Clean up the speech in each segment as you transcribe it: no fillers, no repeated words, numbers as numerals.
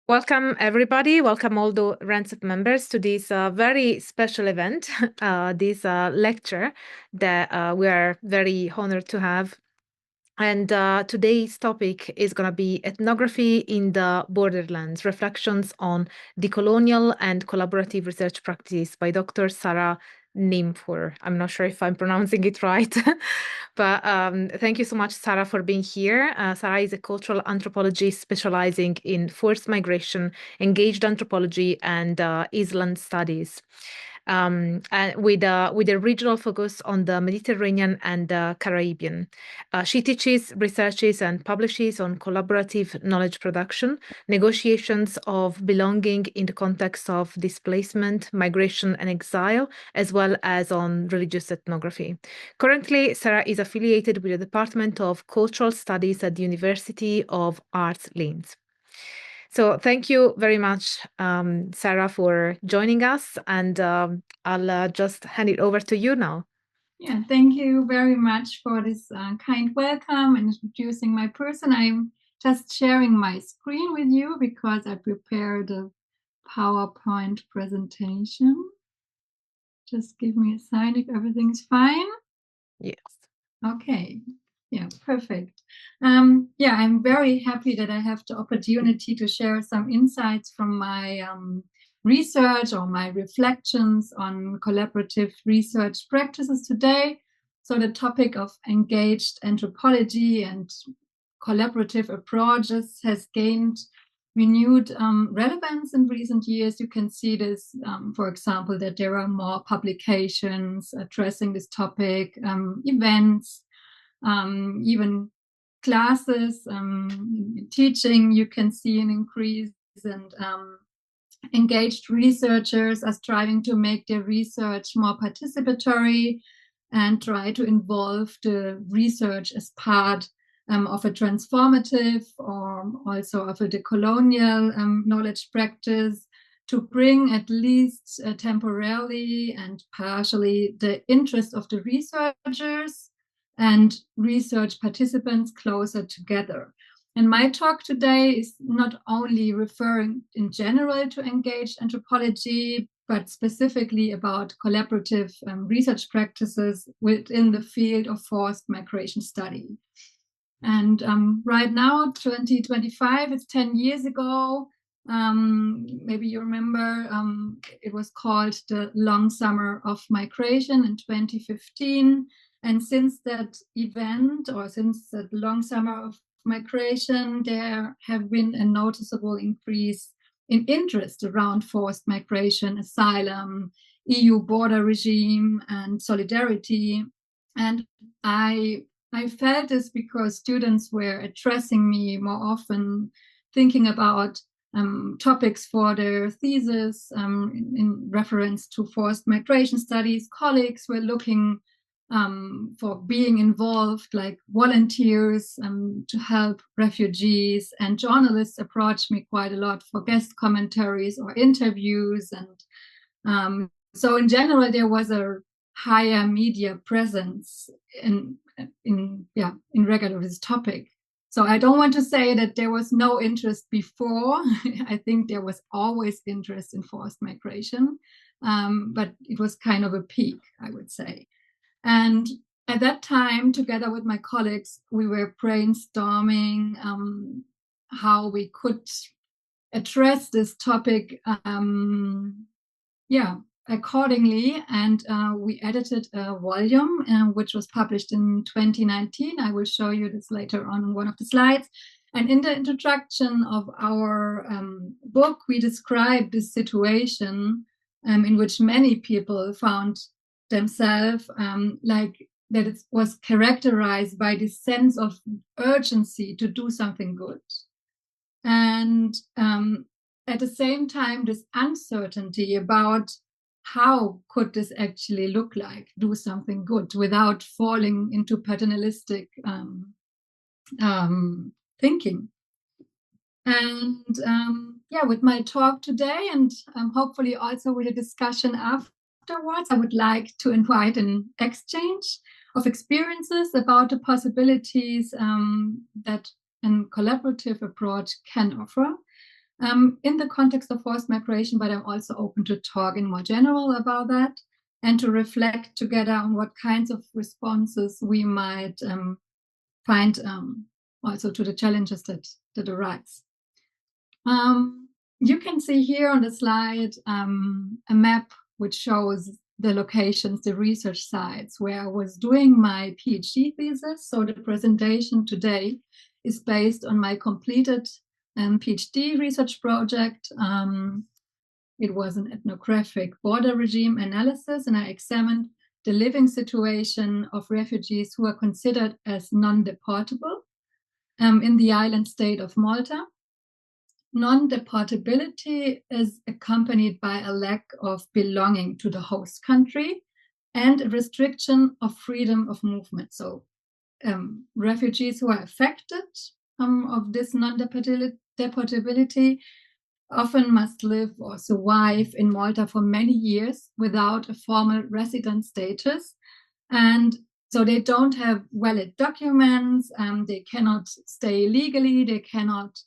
Welcome, everybody. Welcome all the RENSEP members to this very special event, this lecture that we are very honored to have. And today's topic is going to be Ethnography in the Borderlands, Reflections on Decolonial and Collaborative Research Practice by Dr. Sarah Nimfur. I'm not sure if I'm pronouncing it right, but thank you so much, Sarah, for being here. Sarah is a cultural anthropologist specializing in forced migration, engaged anthropology, and Island studies. And with a regional focus on the Mediterranean and the Caribbean. She teaches, researches, and publishes on collaborative knowledge production, negotiations of belonging in the context of displacement, migration, and exile, as well as on religious ethnography. Currently, Sarah is affiliated with the Department of Cultural Studies at the University of Arts Linz. So thank you very much, Sarah, for joining us, and I'll just hand it over to you now. Yeah, thank you very much for this kind welcome and introducing my person. I'm just sharing my screen with you because I prepared a PowerPoint presentation. Just give me a sign if everything's fine. Yes. Okay. Yeah, perfect. Yeah, I'm very happy that I have the opportunity to share some insights from my research or my reflections on collaborative research practices today. So the topic of engaged anthropology and collaborative approaches has gained renewed relevance in recent years. You can see this, for example, that there are more publications addressing this topic, events, even classes, teaching. You can see an increase, and engaged researchers are striving to make their research more participatory and try to involve the research as part of a transformative or also of a decolonial knowledge practice to bring at least temporarily and partially the interest of the researchers and research participants closer together. And my talk today is not only referring in general to engaged anthropology, but specifically about collaborative research practices within the field of forced migration study. And right now, 2025, it's 10 years ago. Maybe you remember, it was called the Long Summer of Migration in 2015. And since that event, or since that long summer of migration, there have been a noticeable increase in interest around forced migration, asylum, EU border regime, and solidarity. And I felt this because students were addressing me more often, thinking about topics for their thesis in reference to forced migration studies. Colleagues were looking for being involved, like volunteers to help refugees, and journalists approached me quite a lot for guest commentaries or interviews. And so in general, there was a higher media presence in regard to this topic. So I don't want to say that there was no interest before. I think there was always interest in forced migration, but it was kind of a peak, I would say. And at that time, together with my colleagues, we were brainstorming how we could address this topic accordingly. And we edited a volume which was published in 2019. I will show you this later on one of the slides. And in the introduction of our book, we described this situation in which many people found themselves like that it was characterized by this sense of urgency to do something good. And at the same time, this uncertainty about how could this actually look like, do something good without falling into paternalistic thinking. And with my talk today, and hopefully also with a discussion afterwards, I would like to invite an exchange of experiences about the possibilities that a collaborative approach can offer. in the context of forced migration, but I'm also open to talk in more general about that and to reflect together on what kinds of responses we might find also to the challenges that arise. You can see here on the slide a map which shows the locations, the research sites where I was doing my PhD thesis. So the presentation today is based on my completed PhD research project. It was an ethnographic border regime analysis, and I examined the living situation of refugees who are considered as non-deportable in the island state of Malta. Non-deportability is accompanied by a lack of belonging to the host country and a restriction of freedom of movement. So refugees who are affected of this non-deportability often must live or survive in Malta for many years without a formal resident status. And so they don't have valid documents, they cannot stay legally, they cannot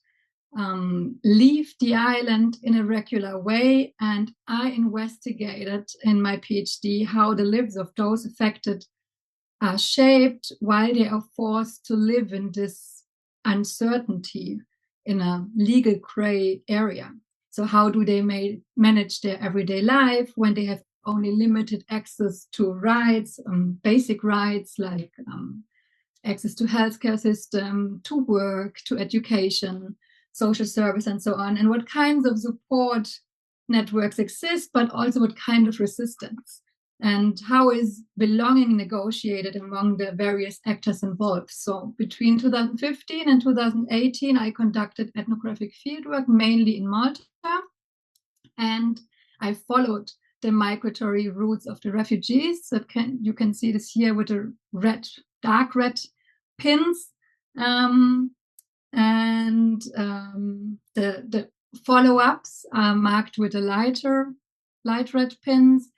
leave the island in a regular way. And I investigated in my PhD how the lives of those affected are shaped while they are forced to live in this uncertainty in a legal gray area. So how do they manage their everyday life when they have only limited access to rights, basic rights like access to healthcare system, to work, to education, social service, and so on, and what kinds of support networks exist, but also what kind of resistance, and how is belonging negotiated among the various actors involved. So between 2015 and 2018, I conducted ethnographic fieldwork, mainly in Malta, and I followed the migratory routes of the refugees. You can see this here with the dark red pins. The follow-ups are marked with the light red pins,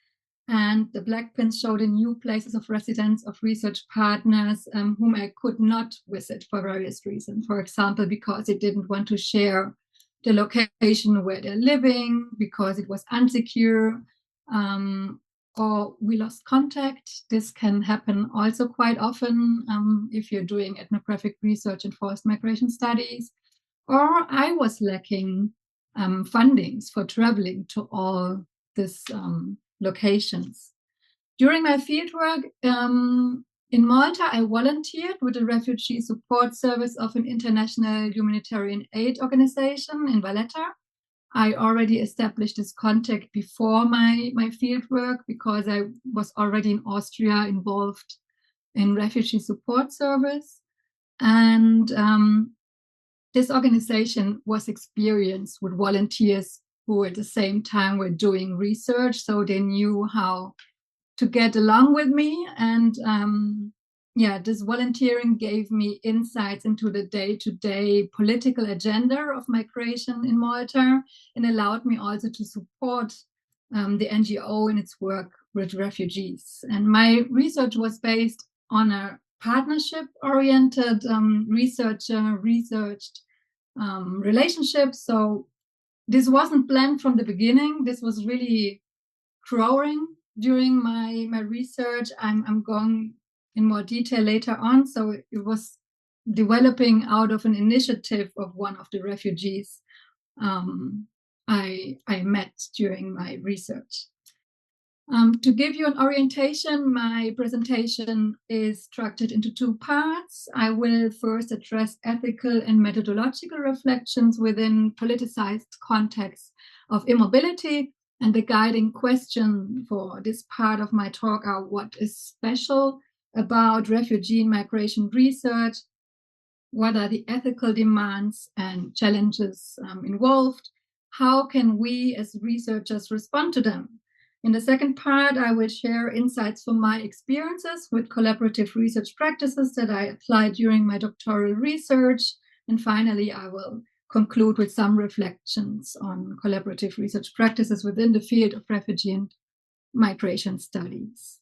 and the black pins show the new places of residence of research partners whom I could not visit for various reasons. For example, because they didn't want to share the location where they're living, because it was unsecure, or we lost contact. This can happen also quite often if you're doing ethnographic research and forced migration studies. Or I was lacking fundings for traveling to all these locations. During my fieldwork in Malta, I volunteered with the Refugee Support Service of an international humanitarian aid organization in Valletta. I already established this contact before my fieldwork because I was already in Austria involved in Refugee Support Service. And this organization was experienced with volunteers who at the same time were doing research, so they knew how to get along with me. And this volunteering gave me insights into the day-to-day political agenda of migration in Malta, and allowed me also to support the NGO in its work with refugees. And my research was based on a partnership-oriented researched relationship. So this wasn't planned from the beginning. This was really growing during my research. I'm going in more detail later on. So it was developing out of an initiative of one of the refugees I met during my research. To give you an orientation, my presentation is structured into two parts. I will first address ethical and methodological reflections within politicized contexts of immobility. And the guiding question for this part of my talk are: what is special about refugee and migration research? What are the ethical demands and challenges involved? How can we as researchers respond to them? In the second part, I will share insights from my experiences with collaborative research practices that I applied during my doctoral research. And finally, I will conclude with some reflections on collaborative research practices within the field of refugee and migration studies.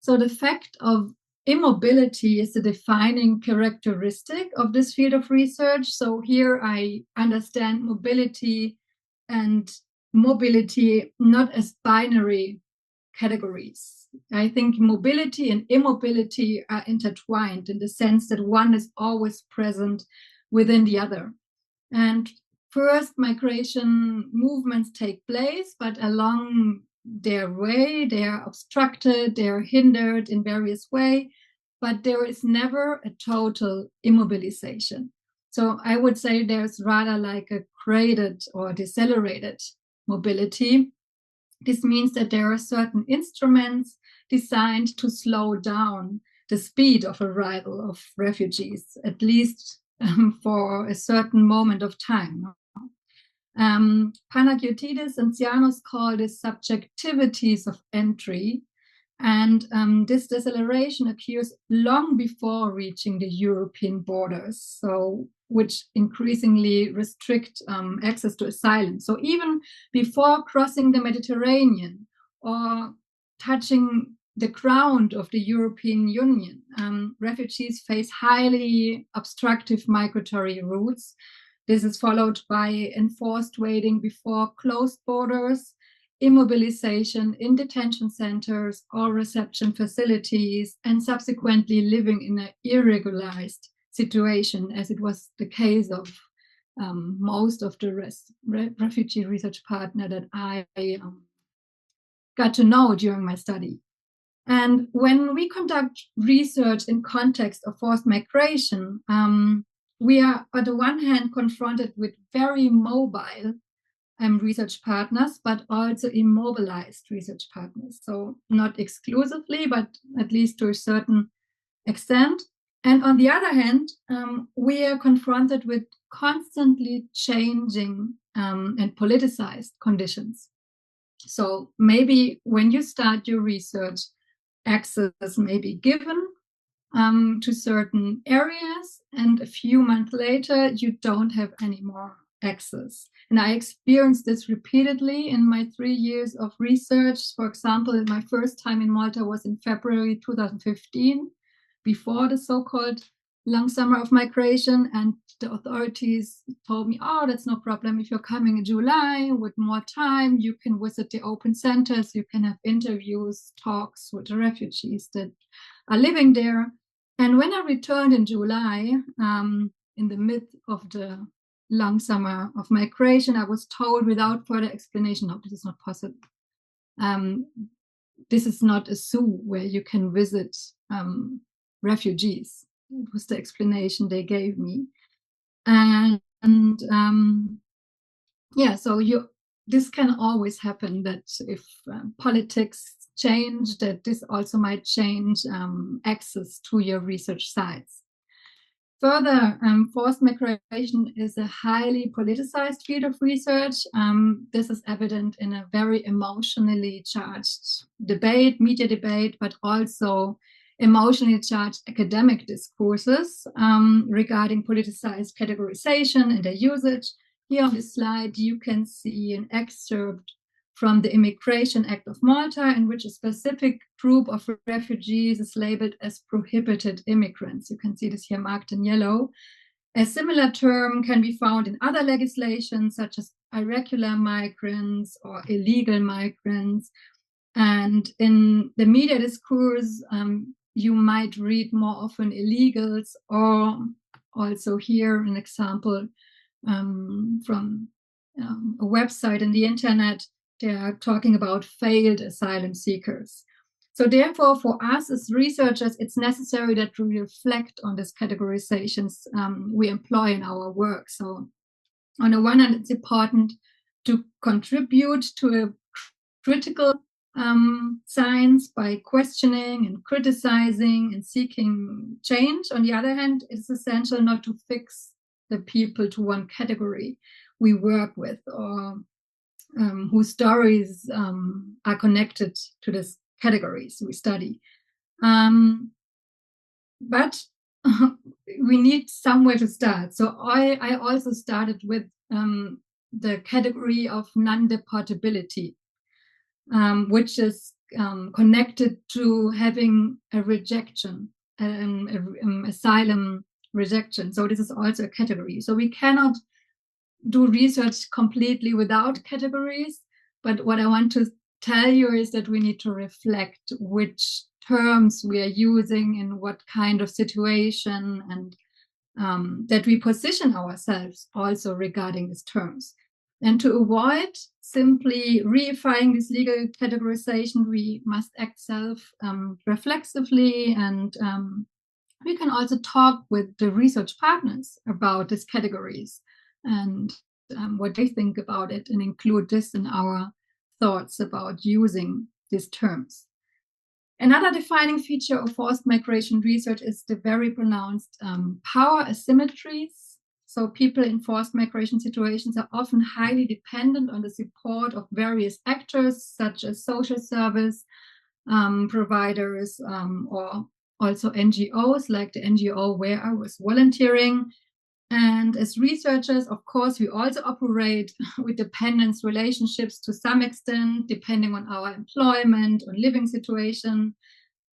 So the fact of immobility is the defining characteristic of this field of research. So here I understand mobility and mobility not as binary categories. I think mobility and immobility are intertwined in the sense that one is always present within the other. And first, migration movements take place, but along their way, they are obstructed, they are hindered in various ways, but there is never a total immobilization. So I would say there's rather like a graded or decelerated mobility. This means that there are certain instruments designed to slow down the speed of arrival of refugees, at least for a certain moment of time. Panagiotidis and Tsianos call this subjectivities of entry. And this deceleration occurs long before reaching the European borders, so which increasingly restrict access to asylum. So even before crossing the Mediterranean or touching the ground of the European Union, refugees face highly obstructive migratory routes. This is followed by enforced waiting before closed borders, immobilization in detention centers or reception facilities, and subsequently living in an irregularized situation, as it was the case of most of the refugee research partner that I got to know during my study. And when we conduct research in context of forced migration, we are, on the one hand, confronted with very mobile research partners, but also immobilized research partners. So not exclusively, but at least to a certain extent. And on the other hand, we are confronted with constantly changing and politicized conditions. So maybe when you start your research, access may be given to certain areas, and a few months later, you don't have any more access. And I experienced this repeatedly in my 3 years of research. For example, my first time in Malta was in February 2015, before the so-called long summer of migration, and the authorities told me, oh, that's no problem. If you're coming in July with more time, you can visit the open centers, you can have interviews, talks with the refugees that are living there. And when I returned in July, in the midst of the long summer of migration, I was told without further explanation, no, this is not possible. This is not a zoo where you can visit refugees. It was the explanation they gave me. And yeah, so this can always happen, that if politics change, that this also might change access to your research sites. Further, forced migration is a highly politicized field of research. This is evident in a very emotionally charged debate, media debate, but also emotionally charged academic discourses regarding politicized categorization and their usage. Here on this slide, you can see an excerpt from the Immigration Act of Malta, in which a specific group of refugees is labeled as prohibited immigrants. You can see this here marked in yellow. A similar term can be found in other legislation, such as irregular migrants or illegal migrants. And in the media discourse, you might read more often illegals, or also here an example from a website in the internet. They are talking about failed asylum seekers. So therefore, for us as researchers, it's necessary that we reflect on these categorizations we employ in our work. So on the one hand, it's important to contribute to a critical science by questioning and criticizing and seeking change. On the other hand, it's essential not to fix the people to one category we work with, or whose stories are connected to these categories we study. But we need somewhere to start. So I also started with the category of non-deportability, which is connected to having a rejection, asylum rejection. So this is also a category. So we cannot do research completely without categories. But what I want to tell you is that we need to reflect which terms we are using in what kind of situation, and that we position ourselves also regarding these terms. And to avoid simply reifying this legal categorization, we must act self-reflexively, and we can also talk with the research partners about these categories and what they think about it, and include this in our thoughts about using these terms. Another defining feature of forced migration research is the very pronounced power asymmetries. So people in forced migration situations are often highly dependent on the support of various actors, such as social service providers, or also NGOs, like the NGO where I was volunteering. And as researchers, of course, we also operate with dependence relationships to some extent, depending on our employment or living situation,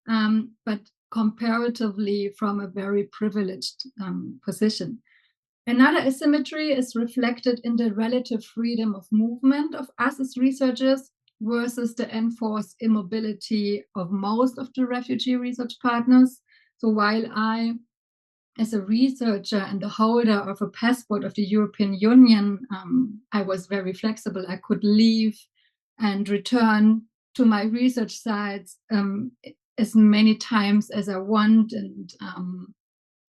but comparatively from a very privileged position. Another asymmetry is reflected in the relative freedom of movement of us as researchers versus the enforced immobility of most of the refugee research partners. So while I, as a researcher and the holder of a passport of the European Union, I was very flexible. I could leave and return to my research sites as many times as I want. And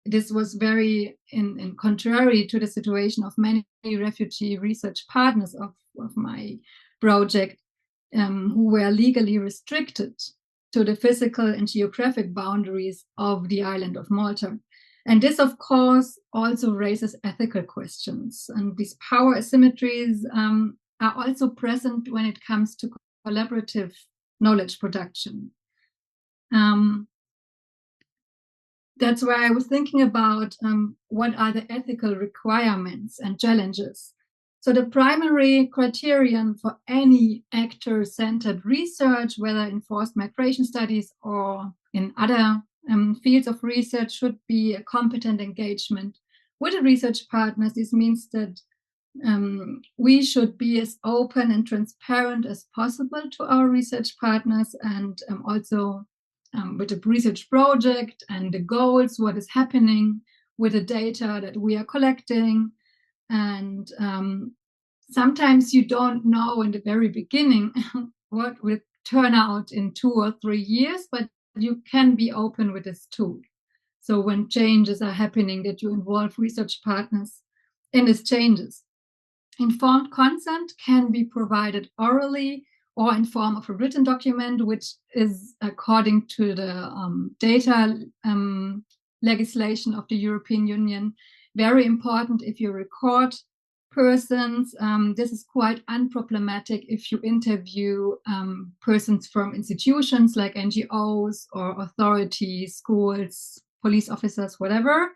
this was very in contrary to the situation of many refugee research partners of my project, who were legally restricted to the physical and geographic boundaries of the island of Malta. And this, of course, also raises ethical questions. And these power asymmetries are also present when it comes to collaborative knowledge production. That's why I was thinking about what are the ethical requirements and challenges. So the primary criterion for any actor-centered research, whether in forced migration studies or in other fields of research, should be a competent engagement with the research partners. This means that we should be as open and transparent as possible to our research partners, and also with the research project and the goals, what is happening with the data that we are collecting. And sometimes you don't know in the very beginning what will turn out in 2 or 3 years, but you can be open with this too. So when changes are happening, that you involve research partners in these changes. Informed consent can be provided orally or in form of a written document, which is according to the data legislation of the European Union, very important if you record persons. This is quite unproblematic if you interview persons from institutions like NGOs or authorities, schools, police officers, whatever.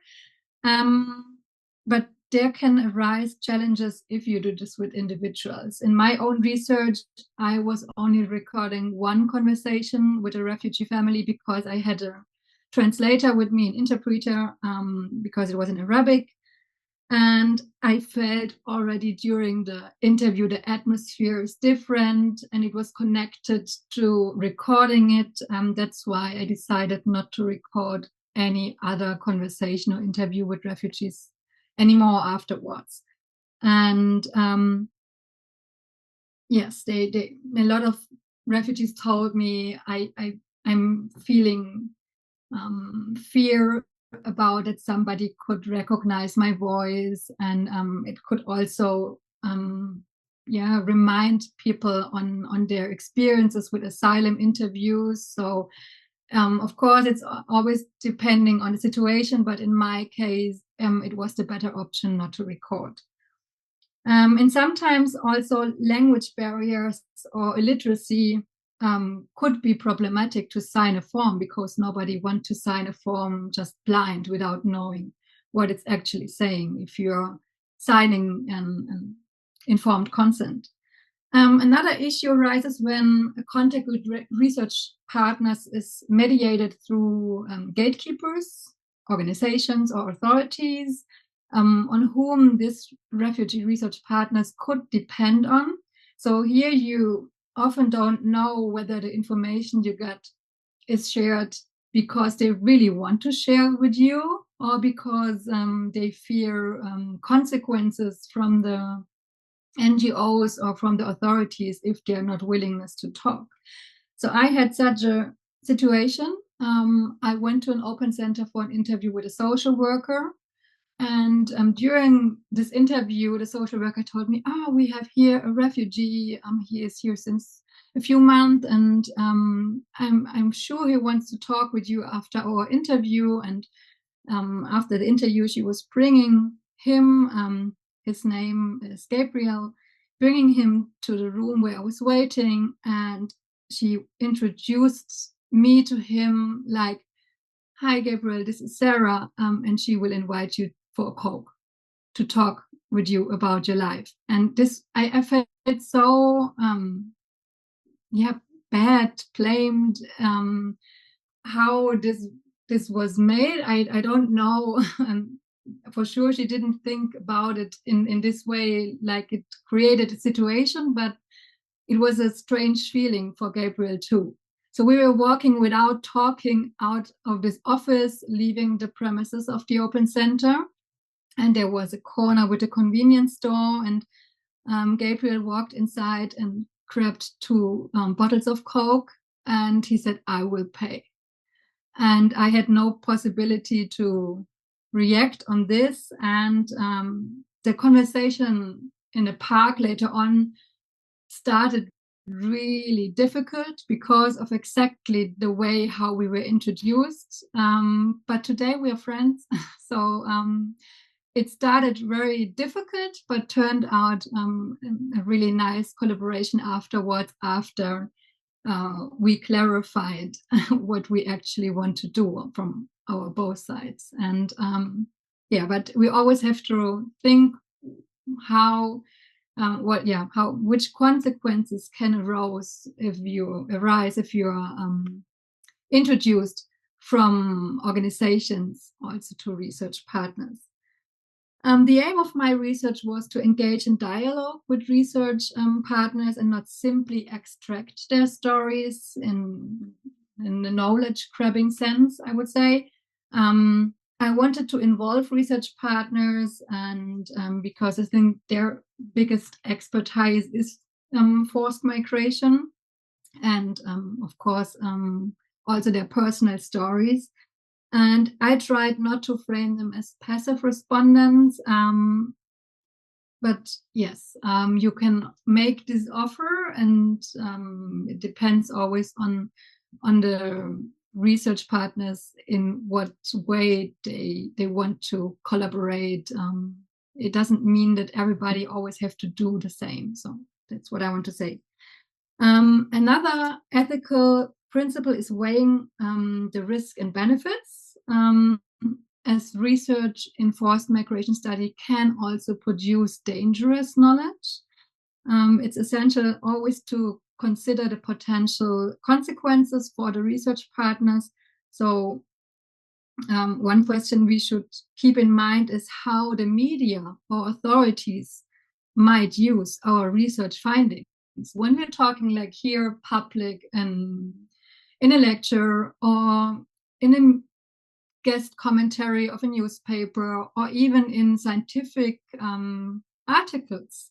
But there can arise challenges if you do this with individuals. In my own research, I was only recording one conversation with a refugee family because I had a translator with me, an interpreter, because it was in Arabic. And I felt already during the interview, the atmosphere is different and it was connected to recording it. That's why I decided not to record any other conversation or interview with refugees anymore afterwards. And yes, a lot of refugees told me I'm feeling fear about it. Somebody could recognize my voice, and it could also remind people on their experiences with asylum interviews. So of course, it's always depending on the situation, but in my case, it was the better option not to record. And sometimes also language barriers or illiteracy could be problematic to sign a form, because nobody wants to sign a form just blind without knowing what it's actually saying if you're signing an informed consent. Another issue arises when a contact with research partners is mediated through gatekeepers, organizations, or authorities on whom these refugee research partners could depend on. So here you often don't know whether the information you get is shared because they really want to share with you or because they fear consequences from the NGOs or from the authorities if they're not willingness to talk. So I had such a situation. I went to an open center for an interview with a social worker. And during this interview, the social worker told me, we have here a refugee. He is here since a few months, and I'm sure he wants to talk with you after our interview. And after the interview, she was bringing him, his name is Gabriel, bringing him to the room where I was waiting. And she introduced me to him like, "Hi, Gabriel, this is Sarah, and she will invite you for a Coke to talk with you about your life." And this, I felt so, bad, blamed, how this was made. I don't know. For sure, she didn't think about it in this way, like it created a situation, but it was a strange feeling for Gabriel too. So we were walking without talking out of this office, leaving the premises of the open center. And there was a corner with a convenience store. And Gabriel walked inside and grabbed 2 bottles of Coke. And he said, "I will pay." And I had no possibility to react on this. And the conversation in the park later on started really difficult because of exactly the way how we were introduced. But today we are friends. So it started very difficult, but turned out a really nice collaboration afterwards, after we clarified what we actually want to do from our both sides. And but we always have to think how which consequences can arise if you're introduced from organizations also to research partners. The aim of my research was to engage in dialogue with research partners and not simply extract their stories in the knowledge grabbing sense, I would say. I wanted to involve research partners, and because I think their biggest expertise is forced migration, and of course also their personal stories. And I tried not to frame them as passive respondents, but yes, you can make this offer, and it depends always on the research partners in what way they want to collaborate. It doesn't mean that everybody always have to do the same. So that's what I want to say. Another ethical principle is weighing the risk and benefits. As research in forced migration study can also produce dangerous knowledge, it's essential always to consider the potential consequences for the research partners. So one question we should keep in mind is how the media or authorities might use our research findings. When we're talking like here, public and in a lecture or in a guest commentary of a newspaper or even in scientific articles.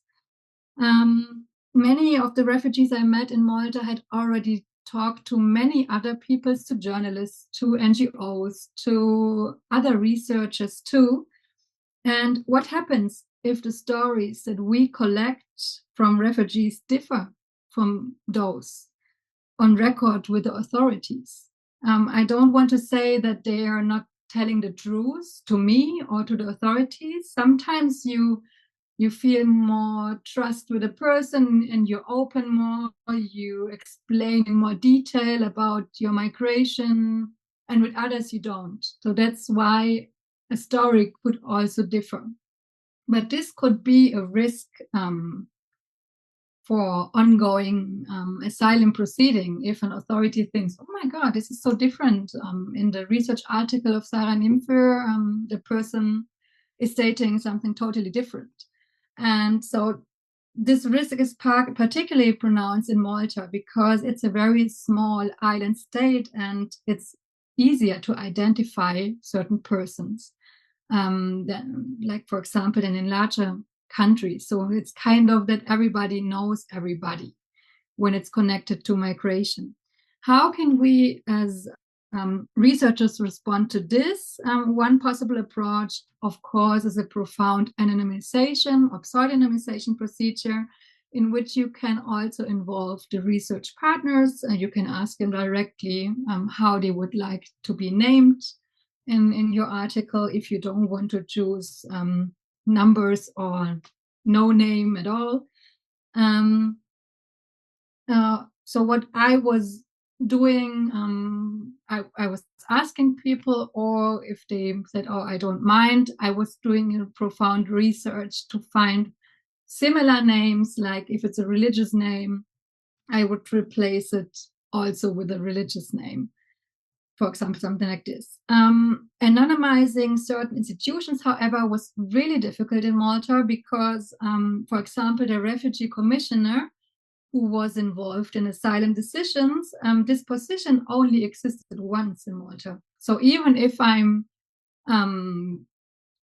Many of the refugees I met in Malta had already talked to many other people, to journalists, to NGOs, to other researchers too. And what happens if the stories that we collect from refugees differ from those on record with the authorities? I don't want to say that they are not telling the truth to me or to the authorities. Sometimes you feel more trust with a person and you open more, you explain in more detail about your migration, and with others you don't. So that's why a story could also differ. But this could be a risk for ongoing asylum proceeding if an authority thinks, oh my God, this is so different. In the research article of Sarah Nimfer, the person is stating something totally different. And so this risk is particularly pronounced in Malta because it's a very small island state and it's easier to identify certain persons than, like, for example, in larger countries. So it's kind of that everybody knows everybody when it's connected to migration. How can we as researchers respond to this? One possible approach, of course, is a profound anonymization or pseudonymization procedure in which you can also involve the research partners and you can ask them directly how they would like to be named in your article if you don't want to choose numbers or no name at all. So what I was doing, I was asking people, or if they said, oh, I don't mind, I was doing a profound research to find similar names. Like if it's a religious name, I would replace it also with a religious name. For example, something like this. Anonymizing certain institutions, however, was really difficult in Malta because, for example, the refugee commissioner who was involved in asylum decisions, this position only existed once in Malta. So even if I'm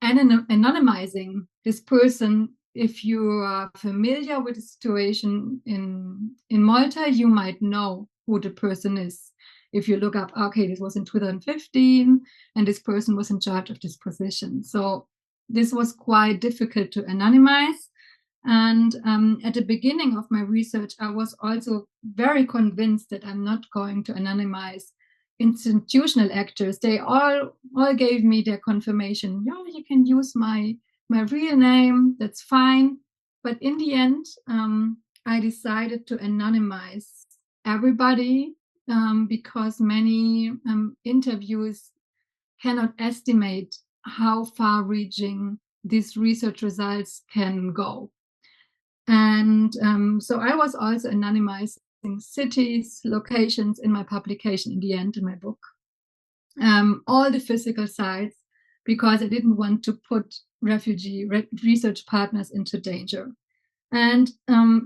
anonymizing this person, if you are familiar with the situation in Malta, you might know who the person is. If you look up, okay, this was in 2015, and this person was in charge of this position. So this was quite difficult to anonymize. And at the beginning of my research, I was also very convinced that I'm not going to anonymize institutional actors. They all gave me their confirmation. Yeah, you can use my real name. That's fine. But in the end, I decided to anonymize everybody because many interviews cannot estimate how far-reaching these research results can go. And so I was also anonymizing cities, locations in my publication in the end, in my book, all the physical sites, because I didn't want to put refugee research partners into danger. And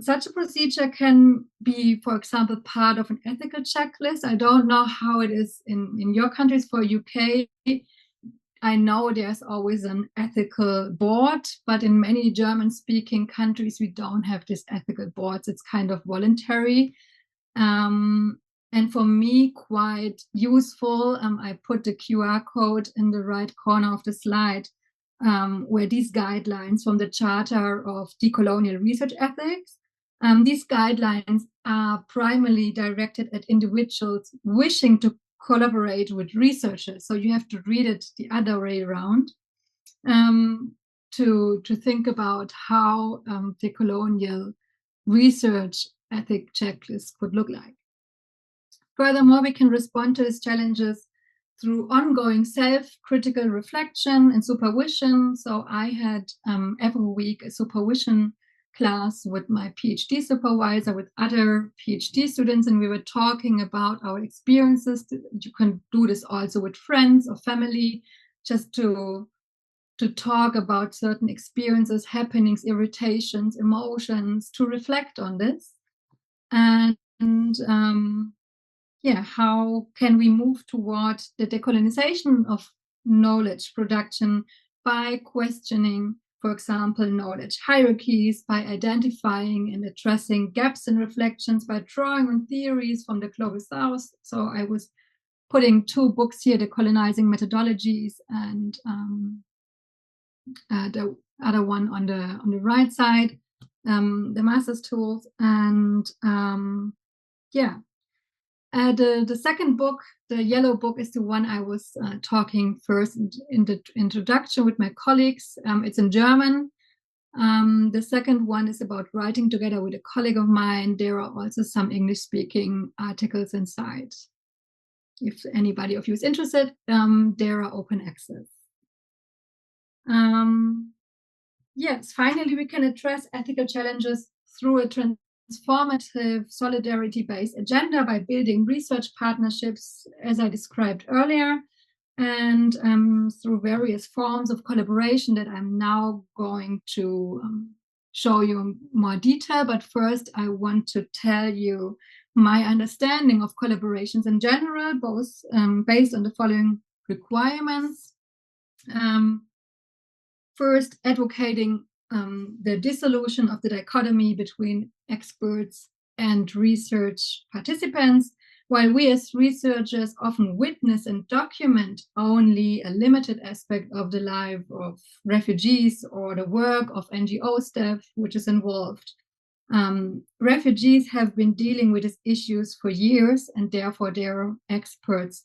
such a procedure can be, for example, part of an ethical checklist. I don't know how it is in your countries. For UK, I know there's always an ethical board, but in many German-speaking countries, we don't have this ethical boards. It's kind of voluntary. And for me, quite useful. I put the QR code in the right corner of the slide, where these guidelines from the Charter of Decolonial Research Ethics, these guidelines are primarily directed at individuals wishing to collaborate with researchers. So you have to read it the other way around to think about how decolonial research ethic checklists could look like. Furthermore, we can respond to these challenges through ongoing self-critical reflection and supervision. So I had every week a supervision class with my PhD supervisor, with other PhD students, and we were talking about our experiences. You can do this also with friends or family, just to talk about certain experiences, happenings, irritations, emotions, to reflect on this. And how can we move toward the decolonization of knowledge production by questioning, for example, knowledge hierarchies, by identifying and addressing gaps in reflections, by drawing on theories from the Global South. So I was putting 2 books here, Decolonizing Methodologies, and the other one on the right side, the master's tools. And the second book, the yellow book, is the one I was talking first in the introduction with my colleagues. It's in German. The second one is about writing together with a colleague of mine. There are also some English-speaking articles inside. If anybody of you is interested, there are open access. Yes, finally, we can address ethical challenges through a transformative solidarity-based agenda by building research partnerships, as I described earlier, and through various forms of collaboration that I'm now going to show you in more detail. But first, I want to tell you my understanding of collaborations in general, both based on the following requirements. First, advocating the dissolution of the dichotomy between experts and research participants. While we as researchers often witness and document only a limited aspect of the life of refugees or the work of NGO staff which is involved, refugees have been dealing with these issues for years, and therefore they're experts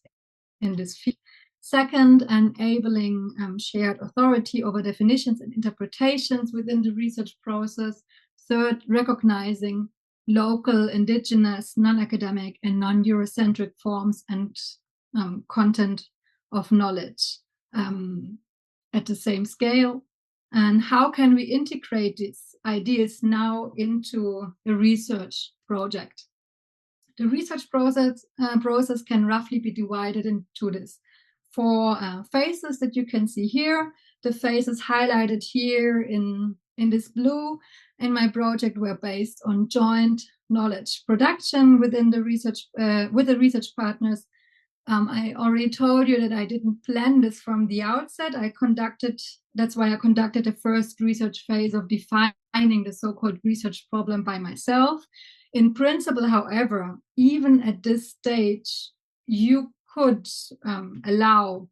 in this field. Second, enabling shared authority over definitions and interpretations within the research process. Third, recognizing local, indigenous, non-academic, and non-Eurocentric forms and content of knowledge at the same scale. And how can we integrate these ideas now into a research project? The research process can roughly be divided into this 4 phases that you can see here. The phases highlighted here in this blue in my project were based on joint knowledge production within the research with the research partners. I already told you that I didn't plan this from the outset. That's why I conducted the first research phase of defining the so-called research problem by myself. In principle, however, even at this stage, you could allow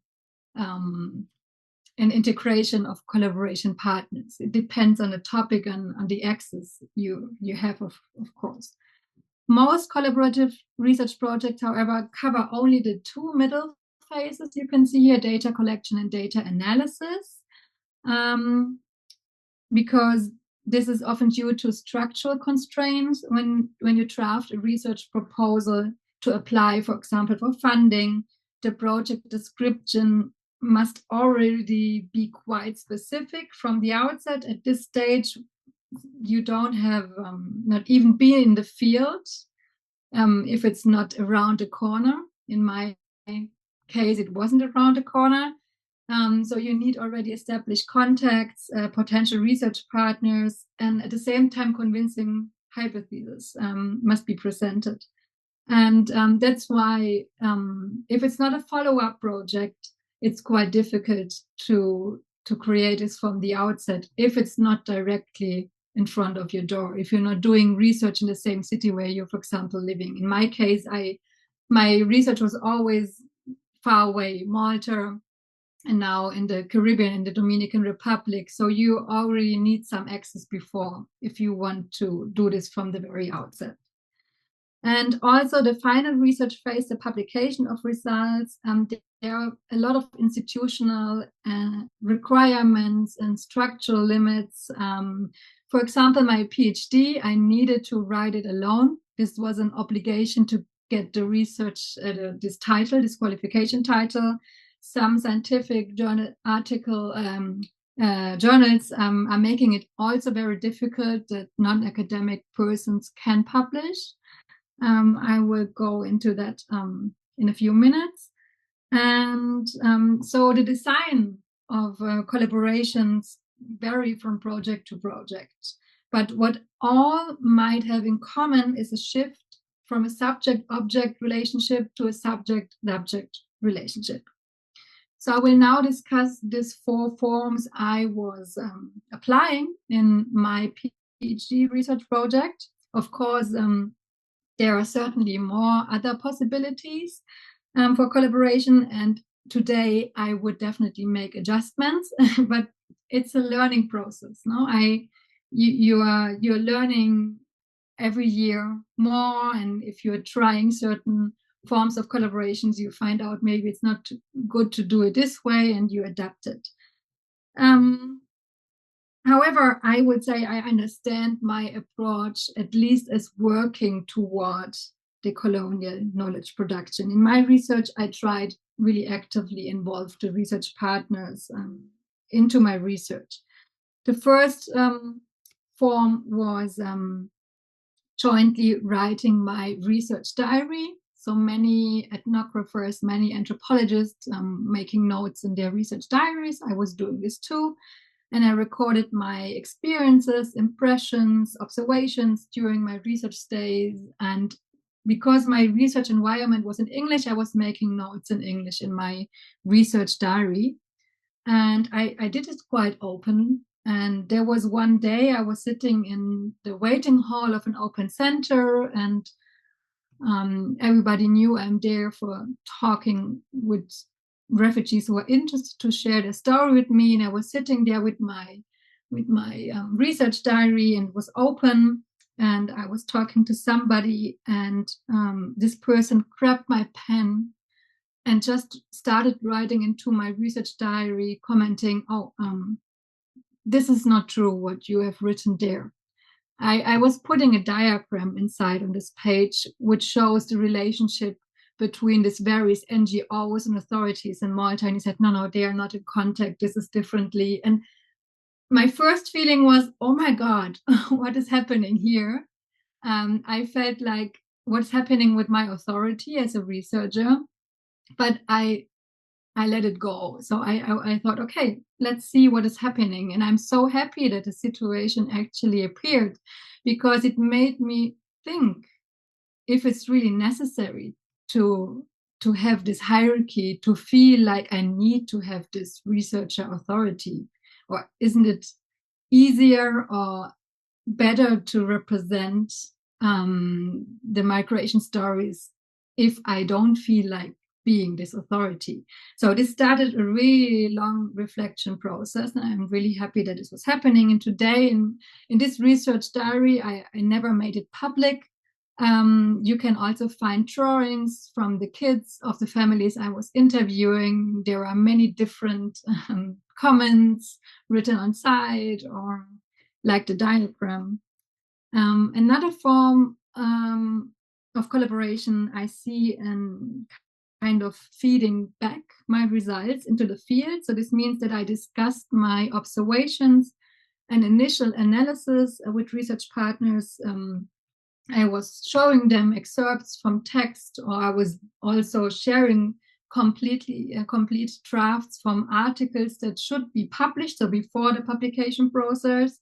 an integration of collaboration partners. It depends on the topic and on the access you have, of course. Most collaborative research projects, however, cover only the 2 middle phases you can see here, data collection and data analysis, because this is often due to structural constraints when you draft a research proposal to apply, for example, for funding. The project description must already be quite specific from the outset. At this stage, you don't have not even be in the field if it's not around the corner. In my case, it wasn't around the corner. So you need already established contacts, potential research partners, and at the same time convincing hypotheses must be presented. And that's why if it's not a follow-up project, it's quite difficult to create this from the outset if it's not directly in front of your door, if you're not doing research in the same city where you're, for example, living. In my case, my research was always far away, Malta, and now in the Caribbean, in the Dominican Republic. So you already need some access before if you want to do this from the very outset. And also the final research phase, the publication of results, there are a lot of institutional requirements and structural limits. For example, my PhD, I needed to write it alone. This was an obligation to get the research, this qualification title. Some scientific journal journals are making it also very difficult that non-academic persons can publish. I will go into that in a few minutes. And so the design of collaborations vary from project to project. But what all might have in common is a shift from a subject-object relationship to a subject-subject relationship. So I will now discuss these 4 forms I was applying in my PhD research project. Of course, there are certainly more other possibilities for collaboration, and today I would definitely make adjustments, but it's a learning process. No, you're learning every year more, and if you're trying certain forms of collaborations, you find out maybe it's not good to do it this way, and you adapt it. However, I would say I understand my approach at least as working towards decolonial knowledge production. In my research, I tried really actively involve the research partners into my research. The first form was jointly writing my research diary. So many ethnographers, many anthropologists making notes in their research diaries. I was doing this too. And I recorded my experiences, impressions, observations during my research stays. And because my research environment was in English, I was making notes in English in my research diary. And I did it quite open. And there was one day I was sitting in the waiting hall of an open center, and everybody knew I'm there for talking with refugees who were interested to share their story with me. And I was sitting there with my research diary, and it was open. And I was talking to somebody, and this person grabbed my pen and just started writing into my research diary, commenting, "Oh, this is not true what you have written there." I was putting a diagram inside on this page, which shows the relationship between these various NGOs and authorities in Malta. And he said, no, they are not in contact. This is differently. And my first feeling was, oh my God, what is happening here? I felt like, what's happening with my authority as a researcher? But I let it go. So I thought, okay, let's see what is happening. And I'm so happy that the situation actually appeared, because it made me think if it's really necessary to have this hierarchy, to feel like I need to have this researcher authority, or isn't it easier or better to represent the migration stories if I don't feel like being this authority? So this started a really long reflection process, and I'm really happy that this was happening. And today in this research diary, I never made it public. You can also find drawings from the kids of the families I was interviewing. There are many different comments written on side, or like the diagram. Another form of collaboration I see in kind of feeding back my results into the field. So this means that I discussed my observations and initial analysis with research partners. I was showing them excerpts from text, or I was also sharing complete drafts from articles that should be published, so before the publication process.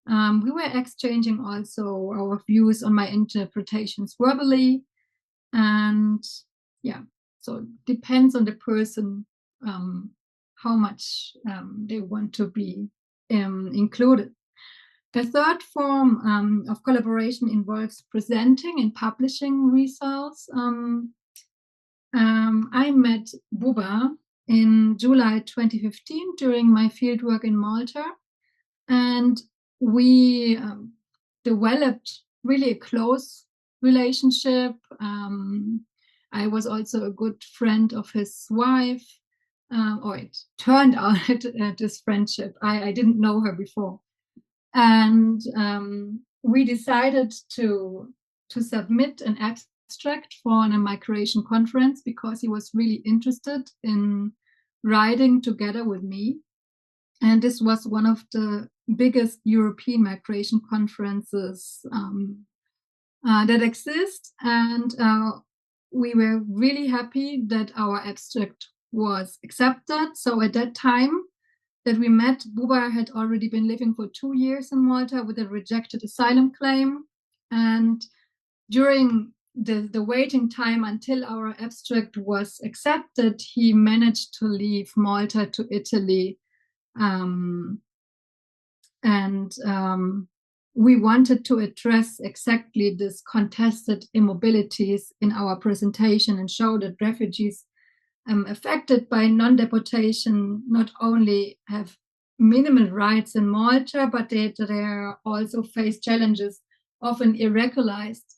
We were exchanging also our views on my interpretations verbally. And yeah, so it depends on the person how much they want to be included. The third form of collaboration involves presenting and publishing results. I met Buba in July 2015 during my fieldwork in Malta, and we developed really a close relationship. I was also a good friend of his wife, or it turned out this friendship. I didn't know her before. And we decided to submit an abstract for a migration conference, because he was really interested in writing together with me. And this was one of the biggest European migration conferences that exist. And we were really happy that our abstract was accepted. So at that time that we met, Buba had already been living for 2 years in Malta with a rejected asylum claim. And during the waiting time until our abstract was accepted, he managed to leave Malta to Italy. We wanted to address exactly this contested immobilities in our presentation, and show that refugees affected by non-deportation not only have minimal rights in Malta, but they also face challenges of an irregularized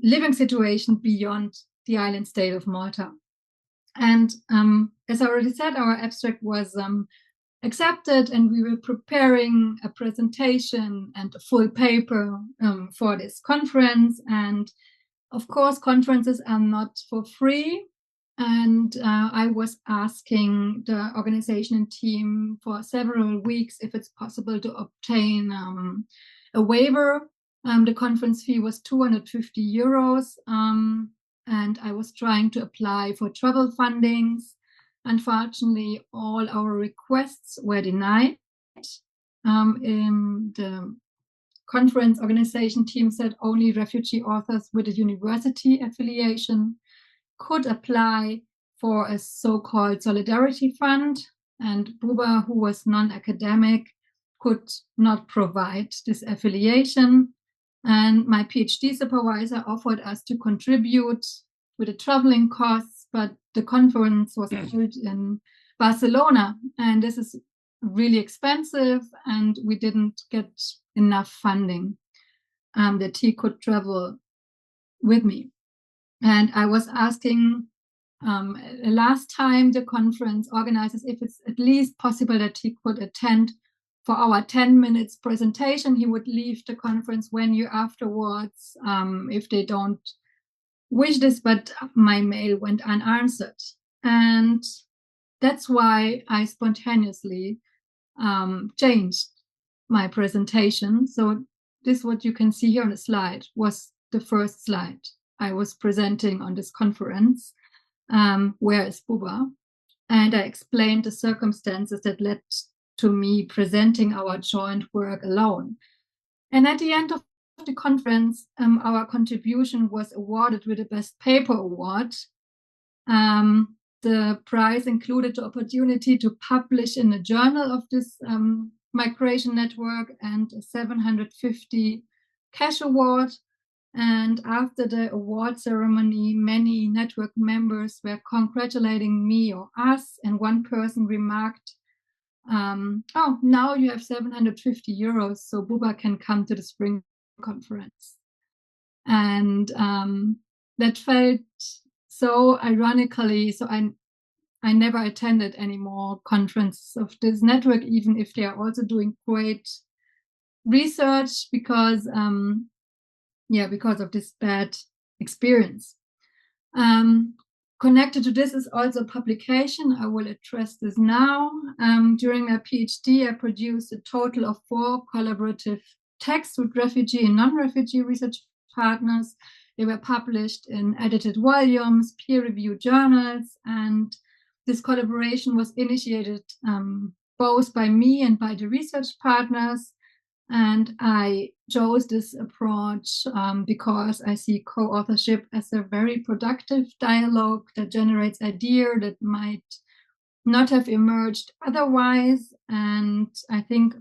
living situation beyond the island state of Malta. And as I already said, our abstract was accepted, and we were preparing a presentation and a full paper for this conference. And of course, conferences are not for free. And I was asking the organization and team for several weeks if it's possible to obtain a waiver The conference fee was 250 euros, and I was trying to apply for travel fundings. Unfortunately, all our requests were denied. The conference organization team said only refugee authors with a university affiliation could apply for a so-called solidarity fund, and Buba, who was non-academic, could not provide this affiliation. And my PhD supervisor offered us to contribute with the traveling costs, but the conference was held in Barcelona, and this is really expensive, and we didn't get enough funding that he could travel with me. And I was asking last time the conference organizers if it's at least possible that he could attend for our 10 minutes presentation. He would leave the conference venue afterwards if they don't wish this, but my mail went unanswered. And that's why I spontaneously changed my presentation. So this, what you can see here on the slide, was the first slide I was presenting on this conference. Where is Buba? And I explained the circumstances that led to me presenting our joint work alone. And at the end of the conference, our contribution was awarded with the Best Paper Award. The prize included the opportunity to publish in a journal of this migration network and a 750 cash award. And after the award ceremony, many network members were congratulating me or us, and one person remarked, oh, now you have 750 euros, so Buba can come to the spring conference. And that felt so ironically, so I never attended any more conferences of this network, even if they are also doing great research, because of this bad experience. Connected to this is also publication. I will address this now. During my PhD, I produced a total of 4 collaborative texts with refugee and non-refugee research partners. They were published in edited volumes, peer-reviewed journals, and this collaboration was initiated both by me and by the research partners. And I chose this approach because I see co-authorship as a very productive dialogue that generates ideas that might not have emerged otherwise. And I think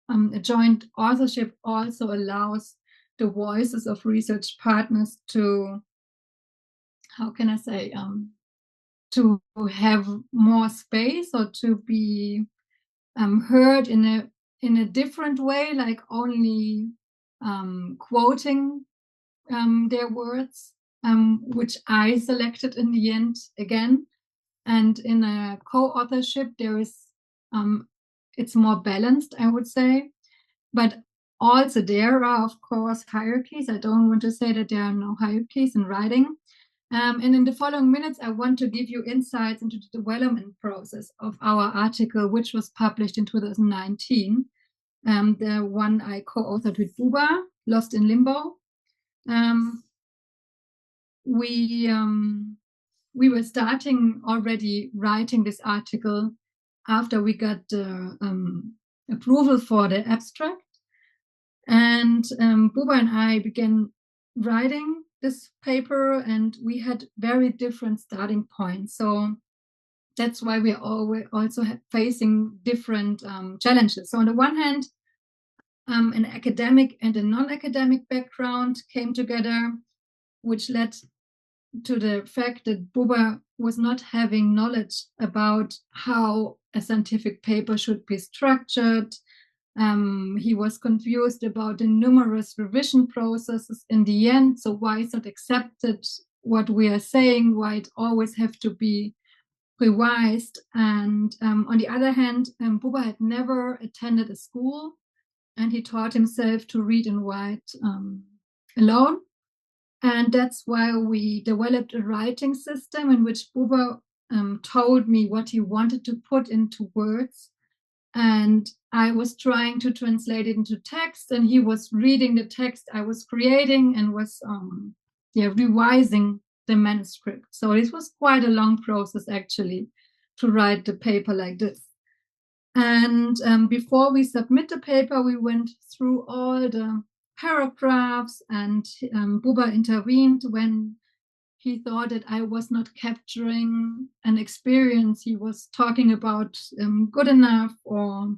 a joint authorship also allows the voices of research partners to, how can I say, to have more space, or to be heard in a different way, like only quoting their words, which I selected in the end again. And in a co-authorship, there is it's more balanced, I would say. But also there are, of course, hierarchies. I don't want to say that there are no hierarchies in writing. And in the following minutes, I want to give you insights into the development process of our article, which was published in 2019. The one I co-authored with Buba, Lost in Limbo. We were starting already writing this article after we got the approval for the abstract. And Buba and I began writing this paper, and we had very different starting points. So that's why we are always also facing different challenges. So on the one hand, an academic and a non-academic background came together, which led to the fact that Buba was not having knowledge about how a scientific paper should be structured. He was confused about the numerous revision processes in the end. So why is not accepted what we are saying? Why it always have to be revised? And on the other hand, Buba had never attended a school, and he taught himself to read and write alone. And that's why we developed a writing system in which Buba told me what he wanted to put into words. And I was trying to translate it into text, and he was reading the text I was creating and was revising the manuscript. So it was quite a long process, actually, to write the paper like this. And before we submit the paper, we went through all the paragraphs, and Buba intervened when he thought that I was not capturing an experience he was talking about good enough, or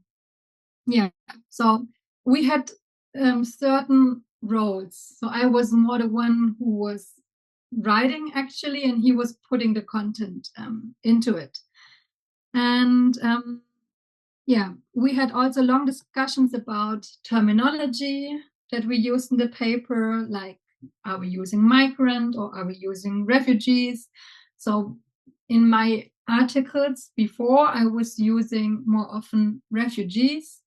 so we had certain roles. So I was more the one who was writing, actually, and he was putting the content into it. And we had also long discussions about terminology that we used in the paper, like, are we using migrant or are we using refugees? So in my articles before, I was using more often refugees.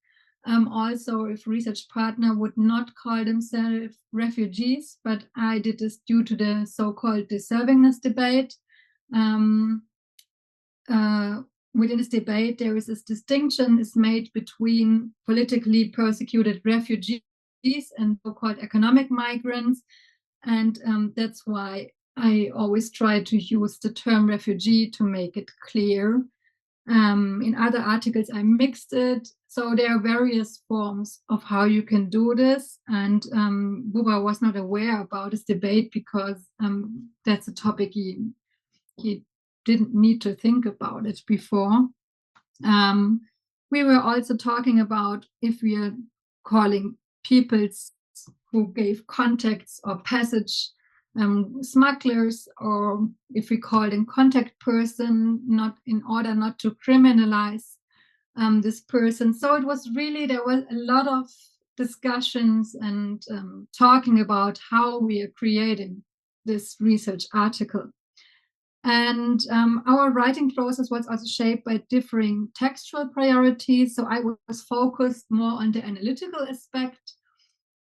Also, if research partner would not call themselves refugees, but I did this due to the so-called deservingness debate. Within this debate, there is this distinction is made between politically persecuted refugees and so-called economic migrants. And that's why I always try to use the term refugee to make it clear. In other articles, I mixed it. So there are various forms of how you can do this. And Buba was not aware about this debate because that's a topic he didn't need to think about it before. We were also talking about if we are calling peoples who gave contacts or passage smugglers, or if we call them contact person, not in order not to criminalize this person. So it was really, there was a lot of discussions and talking about how we are creating this research article. And our writing process was also shaped by differing textual priorities. So I was focused more on the analytical aspect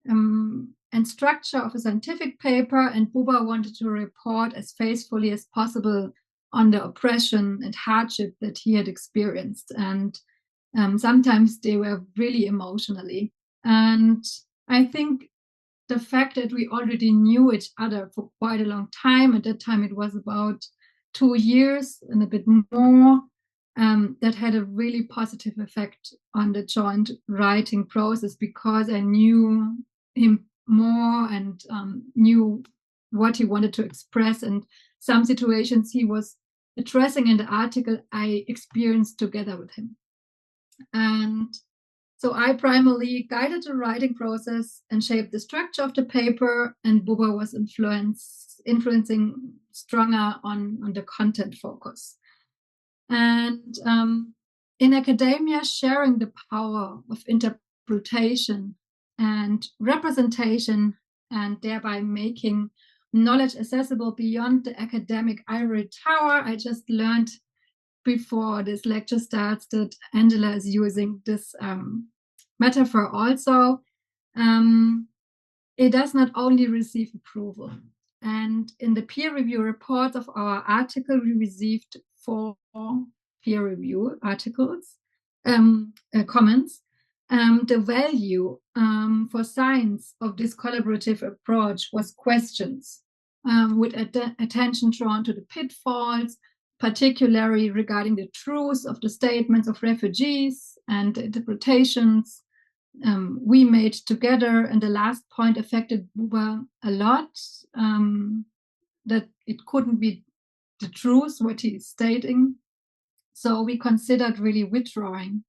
and structure of a scientific paper, and Buba wanted to report as faithfully as possible on the oppression and hardship that he had experienced. And sometimes they were really emotionally. And I think the fact that we already knew each other for quite a long time, at that time it was about 2 years and a bit more, that had a really positive effect on the joint writing process, because I knew him more and knew what he wanted to express, and some situations he was addressing in the article I experienced together with him. And so I primarily guided the writing process and shaped the structure of the paper, and Buba was influencing stronger on the content focus. And in academia, sharing the power of interpretation and representation, and thereby making knowledge accessible beyond the academic ivory tower. I just learned before this lecture starts that Angela is using this metaphor also. It does not only receive approval. And in the peer review report of our article, we received 4 peer review articles, comments. The value for science of this collaborative approach was questions, with attention drawn to the pitfalls, particularly regarding the truth of the statements of refugees and the interpretations we made together. And the last point affected Buba a lot, that it couldn't be the truth what he's stating. So we considered really withdrawing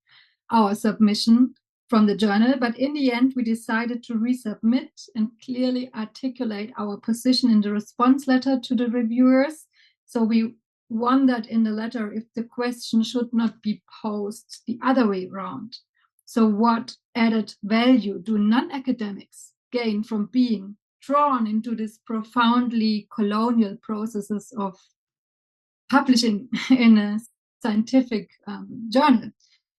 our submission from the journal, but in the end we decided to resubmit and clearly articulate our position in the response letter to the reviewers. So we wondered in the letter if the question should not be posed the other way around. So what added value do non-academics gain from being drawn into these profoundly colonial processes of publishing in a scientific journal?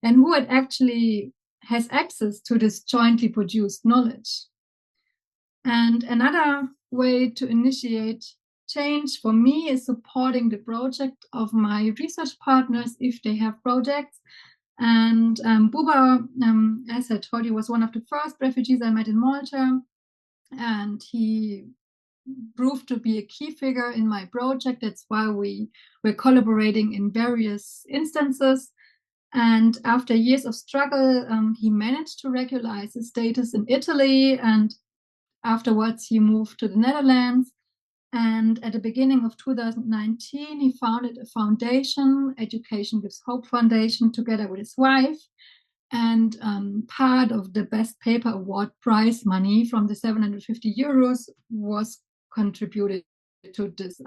And who actually has access to this jointly produced knowledge? And another way to initiate change for me is supporting the project of my research partners if they have projects. And Buba, as I told you, was one of the first refugees I met in Malta. And he proved to be a key figure in my project. That's why we were collaborating in various instances. And after years of struggle, he managed to regularize his status in Italy. And afterwards, he moved to the Netherlands. And at the beginning of 2019, he founded a foundation, Education Gives Hope Foundation, together with his wife. And part of the Best Paper Award prize money from the 750 euros was contributed to this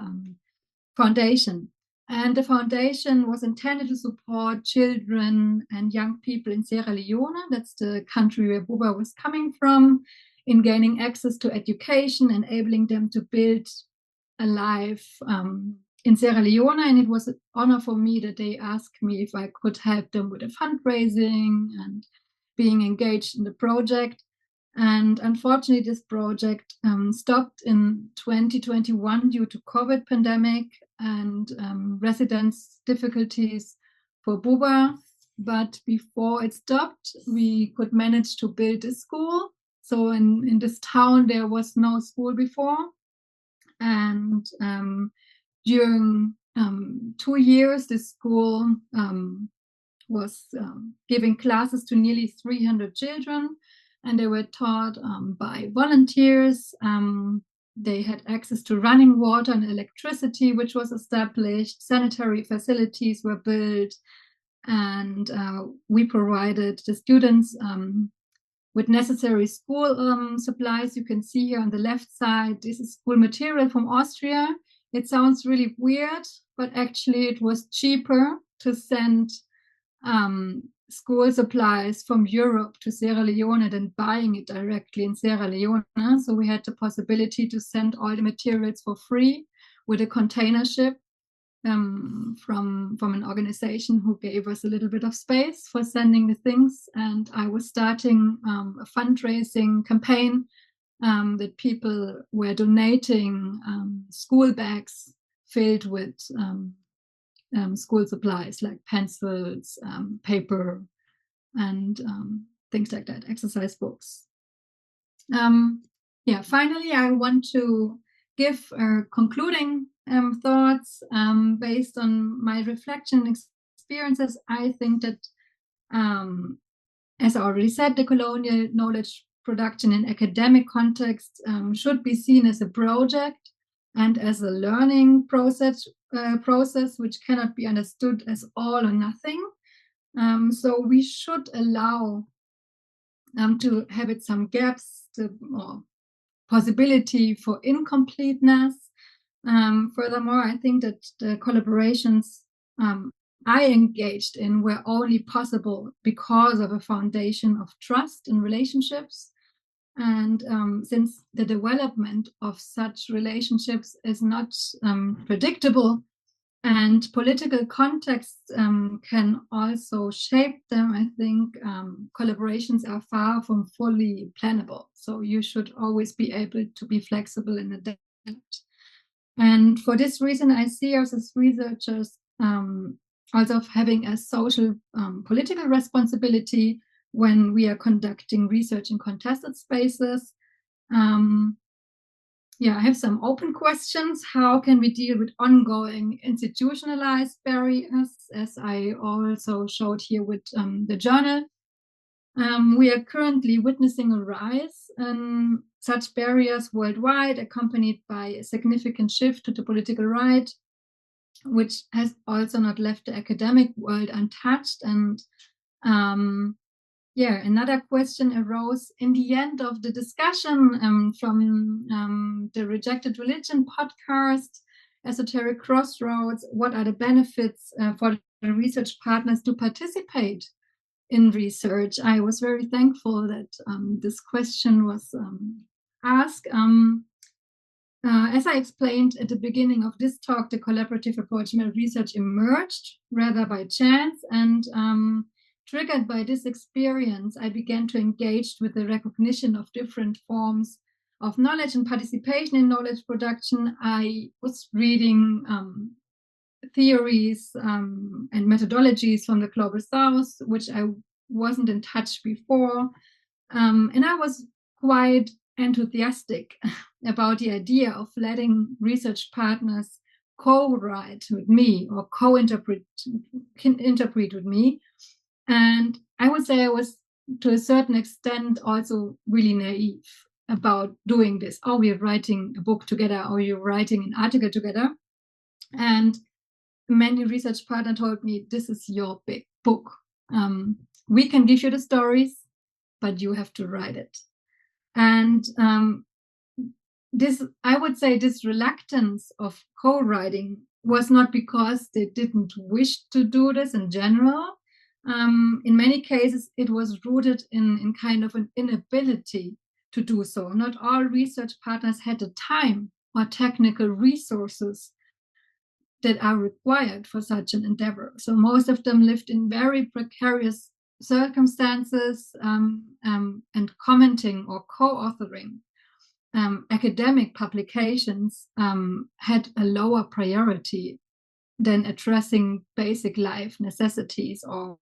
foundation. And the foundation was intended to support children and young people in Sierra Leone, that's the country where Buba was coming from, in gaining access to education, enabling them to build a life in Sierra Leone. And it was an honor for me that they asked me if I could help them with the fundraising and being engaged in the project. And unfortunately, this project stopped in 2021 due to COVID pandemic and residence difficulties for Buba. But before it stopped, we could manage to build a school. So in this town, there was no school before. And during 2 years, this school was giving classes to nearly 300 children, and they were taught by volunteers. They had access to running water and electricity, which was established. Sanitary facilities were built, and we provided the students with necessary school supplies. You can see here on the left side, this is school material from Austria. It sounds really weird, but actually it was cheaper to send school supplies from Europe to Sierra Leone than buying it directly in Sierra Leone. So we had the possibility to send all the materials for free with a container ship from an organization who gave us a little bit of space for sending the things. And I was starting a fundraising campaign that people were donating school bags filled with school supplies like pencils, paper, and things like that, exercise books. Finally, I want to give concluding thoughts based on my reflection experiences. I think that, as I already said, decolonial knowledge production in academic context should be seen as a project and as a learning process which cannot be understood as all or nothing. So we should allow to have it some gaps or possibility for incompleteness. Furthermore, I think that the collaborations I engaged in were only possible because of a foundation of trust in relationships. And since the development of such relationships is not predictable, and political contexts can also shape them, I think collaborations are far from fully plannable. So you should always be able to be flexible and adapt. And for this reason, I see us as researchers also having a social political responsibility when we are conducting research in contested spaces. I have some open questions. How can we deal with ongoing institutionalized barriers, as I also showed here with the journal? We are currently witnessing a rise in such barriers worldwide, accompanied by a significant shift to the political right, which has also not left the academic world untouched. And another question arose in the end of the discussion from the Rejected Religion podcast, Esoteric Crossroads. What are the benefits for the research partners to participate in research? I was very thankful that this question was asked. As I explained at the beginning of this talk, the collaborative approach in research emerged rather by chance, and triggered by this experience, I began to engage with the recognition of different forms of knowledge and participation in knowledge production. I was reading theories and methodologies from the Global South, which I wasn't in touch before. And I was quite enthusiastic about the idea of letting research partners co-write with me or co-interpret with me. And I would say I was, to a certain extent, also really naive about doing this. Oh, we're writing a book together, or you're writing an article together. And many research partners told me, this is your big book. We can give you the stories, but you have to write it. And this, I would say, this reluctance of co-writing was not because they didn't wish to do this in general. In many cases, it was rooted in kind of an inability to do so. Not all research partners had the time or technical resources that are required for such an endeavor. So most of them lived in very precarious circumstances, and commenting or co-authoring academic publications had a lower priority than addressing basic life necessities, or,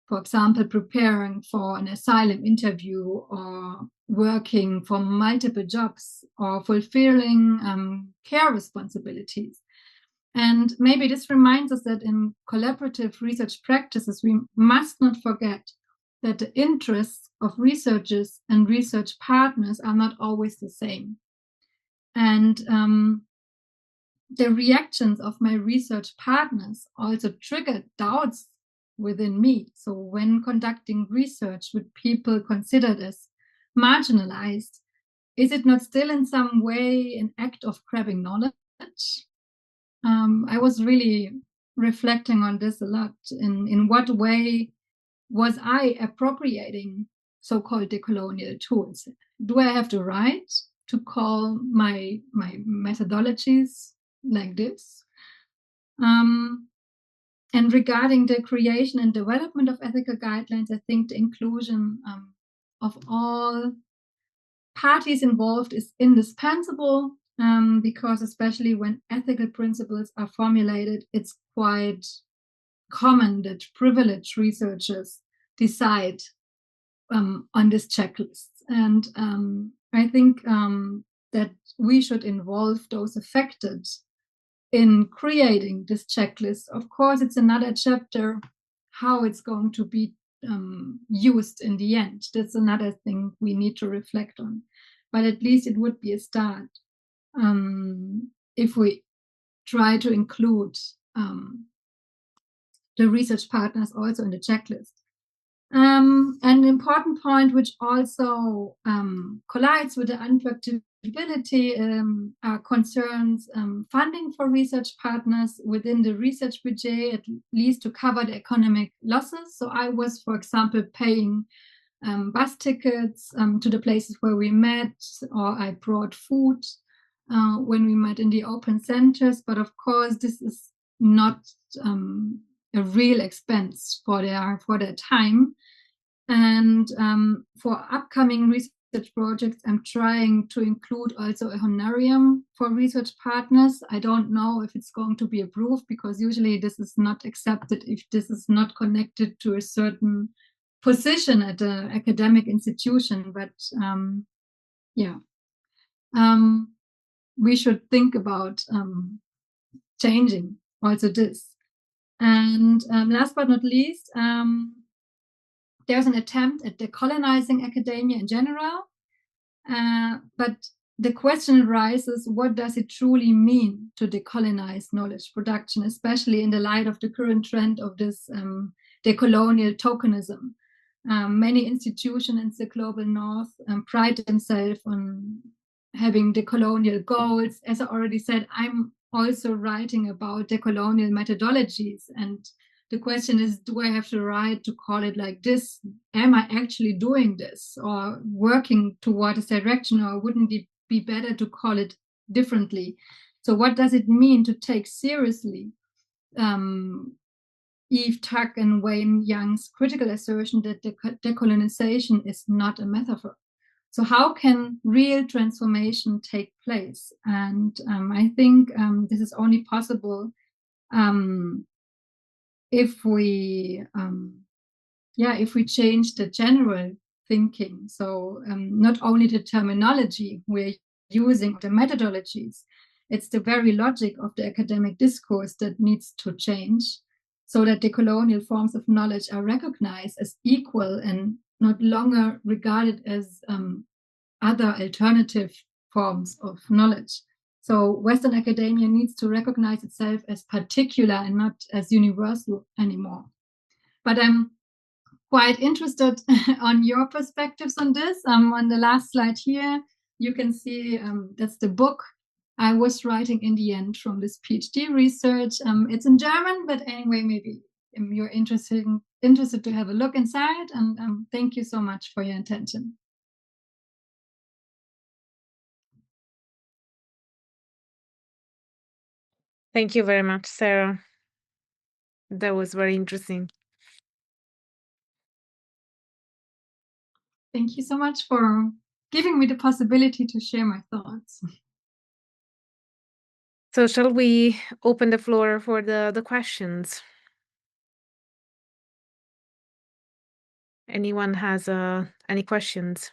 for example, preparing for an asylum interview, or working for multiple jobs, or fulfilling care responsibilities. And maybe this reminds us that in collaborative research practices, we must not forget that the interests of researchers and research partners are not always the same. And the reactions of my research partners also triggered doubts within me. So when conducting research with people considered as marginalized, is it not still in some way an act of grabbing knowledge? I was really reflecting on this a lot. In what way was I appropriating so-called decolonial tools? Do I have the right to call my methodologies like this? And regarding the creation and development of ethical guidelines, I think the inclusion of all parties involved is indispensable. Because especially when ethical principles are formulated, it's quite common that privileged researchers decide on this checklist. And I think that we should involve those affected in creating this checklist. Of course, it's another chapter how it's going to be used in the end. That's another thing we need to reflect on. But at least it would be a start. If we try to include the research partners also in the checklist. An important point which also collides with the unpredictability concerns funding for research partners within the research budget, at least to cover the economic losses. So I was, for example, paying bus tickets to the places where we met, or I brought food when we met in the open centers. But of course, this is not a real expense for their time. And for upcoming research projects, I'm trying to include also a honorarium for research partners. I don't know if it's going to be approved, because usually this is not accepted if this is not connected to a certain position at an academic institution. But we should think about changing also this. And last but not least, there's an attempt at decolonizing academia in general. But the question arises, what does it truly mean to decolonize knowledge production, especially in the light of the current trend of this decolonial tokenism? Many institutions in the global north pride themselves on having decolonial goals. As I already said, I'm also writing about decolonial methodologies. And the question is, do I have the right to call it like this? Am I actually doing this or working toward this direction, or wouldn't it be better to call it differently? So what does it mean to take seriously Eve Tuck and Wayne Young's critical assertion that decolonization is not a metaphor? So how can real transformation take place? And I think this is only possible if we change the general thinking, so not only the terminology we're using, the methodologies, it's the very logic of the academic discourse that needs to change, so that the colonial forms of knowledge are recognized as equal and not longer regarded as other alternative forms of knowledge. So Western academia needs to recognize itself as particular and not as universal anymore. But I'm quite interested on your perspectives on this. On the last slide here, you can see that's the book I was writing in the end from this PhD research. It's in German, but anyway, maybe you're interested to have a look inside. And thank you so much for your attention. Thank you very much, Sarah. That was very interesting. Thank you so much for giving me the possibility to share my thoughts. So shall we open the floor for the questions? Anyone has any questions?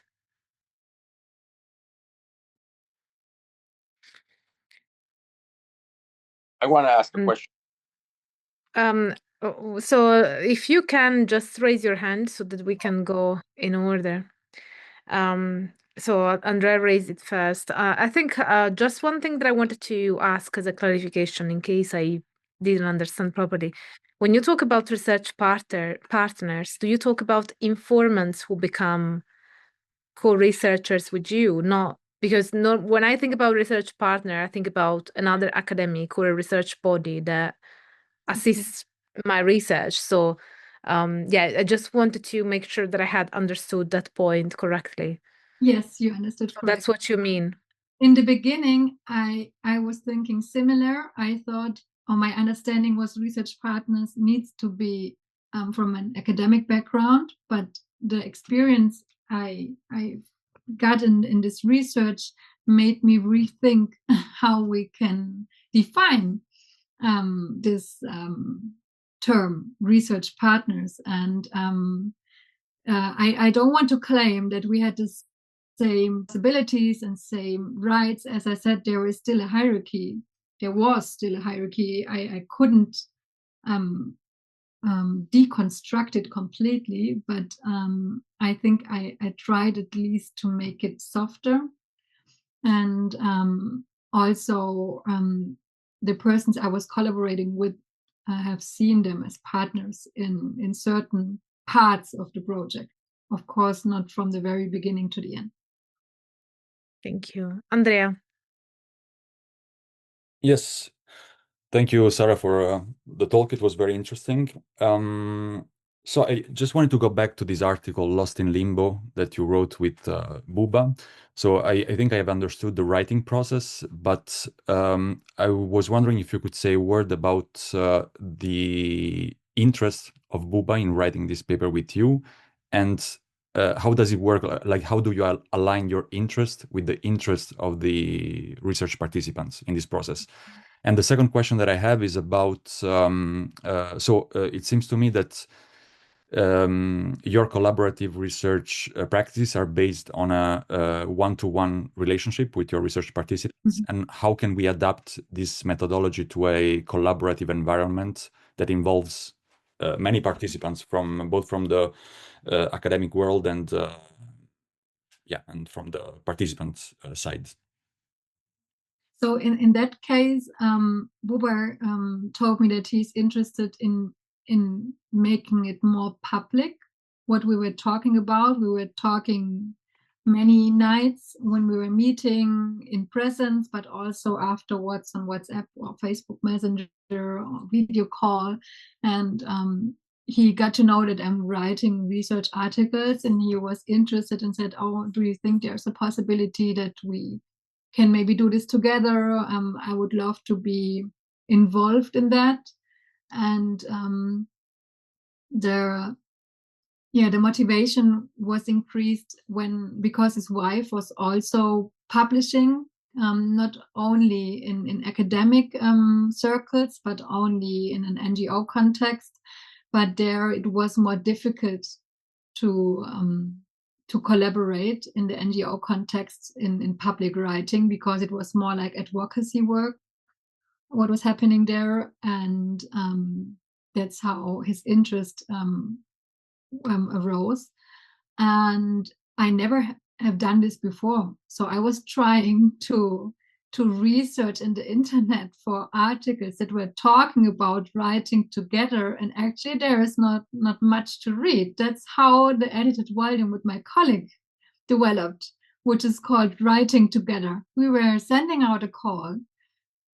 I want to ask a question. So if you can just raise your hand so that we can go in order. So Andrea raised it first. I think just one thing that I wanted to ask as a clarification in case I didn't understand properly. When you talk about research partners, do you talk about informants who become co-researchers with you? Not because when I think about research partner, I think about another academic or a research body that assists my research. So yeah, I just wanted to make sure that I had understood that point correctly. Yes, you understood correctly. That's what you mean. In the beginning, I was thinking similar. I thought, or my understanding was, research partners needs to be from an academic background, but the experience I got in this research made me rethink how we can define this term, research partners. And I don't want to claim that we had this same possibilities and same rights. As I said, there is still a hierarchy. There was still a hierarchy. I couldn't deconstruct it completely, but I think I tried at least to make it softer. And also the persons I was collaborating with, I have seen them as partners in certain parts of the project. Of course, not from the very beginning to the end. Thank you. Andrea. Yes. Thank you, Sarah, for the talk. It was very interesting. So I just wanted to go back to this article, Lost in Limbo, that you wrote with Buba. So I think I have understood the writing process, but I was wondering if you could say a word about the interest of Buba in writing this paper with you, and how does it work? Like, how do you align your interest with the interest of the research participants in this process? And the second question that I have is about, it seems to me that your collaborative research practices are based on a one-to-one relationship with your research participants. And how can we adapt this methodology to a collaborative environment that involves many participants from both from the academic world and from the participants' side? So in that case, Buba told me that he's interested in making it more public. What we were talking about, we were talking many nights when we were meeting in presence, but also afterwards on WhatsApp or Facebook Messenger or video call. And he got to know that I'm writing research articles, and he was interested and said, "Oh, do you think there's a possibility that we can maybe do this together? I would love to be involved in that." And the motivation was increased because his wife was also publishing not only in academic circles, but only in an NGO context. But there it was more difficult to collaborate in the NGO context in public writing, because it was more like advocacy work, what was happening there. And that's how his interest arose. And I never have done this before. So I was trying to research in the internet for articles that were talking about writing together, and actually there is not much to read. That's how the edited volume with my colleague developed, which is called Writing Together. We were sending out a call,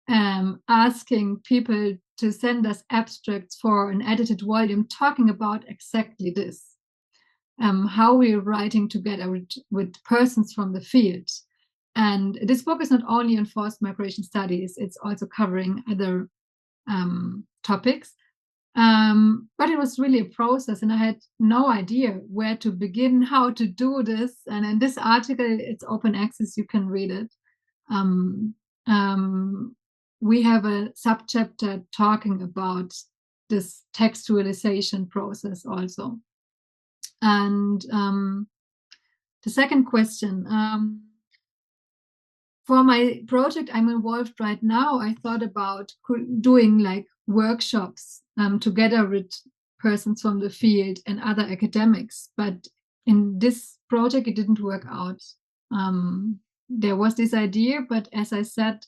asking people to send us abstracts for an edited volume talking about exactly this. How we're writing together with persons from the field. And this book is not only on forced migration studies, it's also covering other topics. But it was really a process, and I had no idea where to begin, how to do this. And in this article, it's open access, you can read it. We have a subchapter talking about this textualization process also. And the second question, for my project I'm involved right now, I thought about doing like workshops together with persons from the field and other academics. But in this project, it didn't work out. There was this idea, but as I said,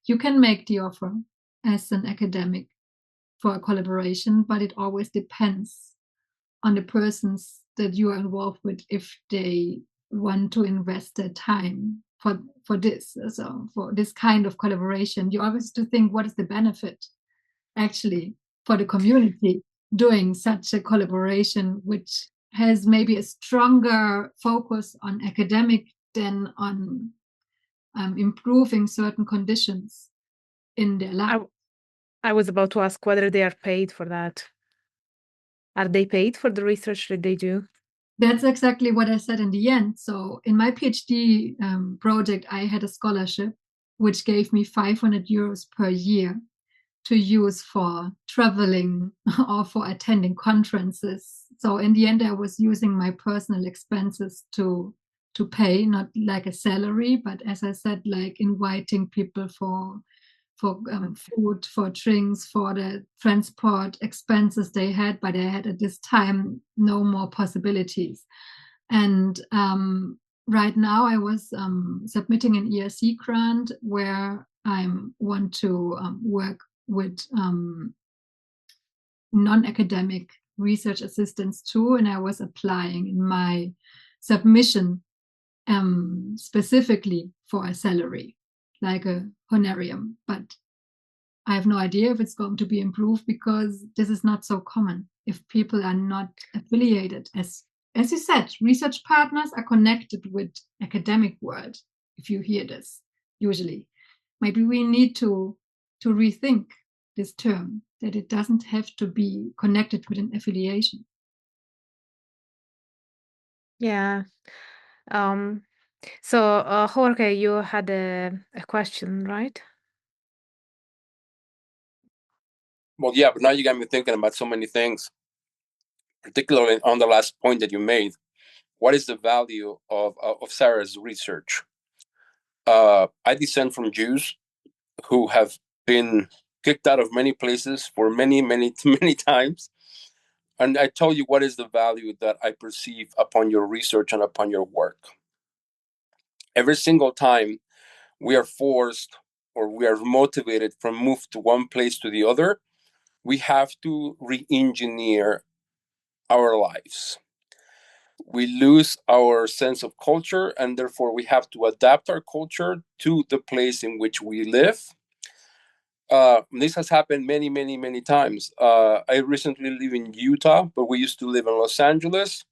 you can make the offer as an academic for a collaboration, but it always depends on the persons that you are involved with, if they want to invest their time for this. So for this kind of collaboration, you always have to think, what is the benefit actually for the community doing such a collaboration, which has maybe a stronger focus on academic than on improving certain conditions in their life. I was about to ask whether they are paid for that. Are they paid for the research that they do? That's exactly what I said in the end. So in my PhD project, I had a scholarship which gave me 500 euros per year to use for traveling or for attending conferences. So in the end, I was using my personal expenses to pay, not like a salary, but as I said, like inviting people for food, for drinks, for the transport expenses they had, but I had at this time no more possibilities. And right now I was submitting an ERC grant where I want to work with non-academic research assistants too, and I was applying in my submission specifically for a salary, like a honorarium, but I have no idea if it's going to be improved, because this is not so common. If people are not affiliated, as you said, research partners are connected with academic world. If you hear this, usually, maybe we need to rethink this term, that it doesn't have to be connected with an affiliation. Yeah. So Jorge, you had a question, right? Well, yeah, but now you got me thinking about so many things, particularly on the last point that you made. What is the value of Sarah's research? I descend from Jews who have been kicked out of many places for many, many, many times. And I tell you what is the value that I perceive upon your research and upon your work. Every single time we are forced or we are motivated from move to one place to the other, we have to re-engineer our lives. We lose our sense of culture, and therefore we have to adapt our culture to the place in which we live. This has happened many, many, many times. I recently live in Utah, but we used to live in Los Angeles.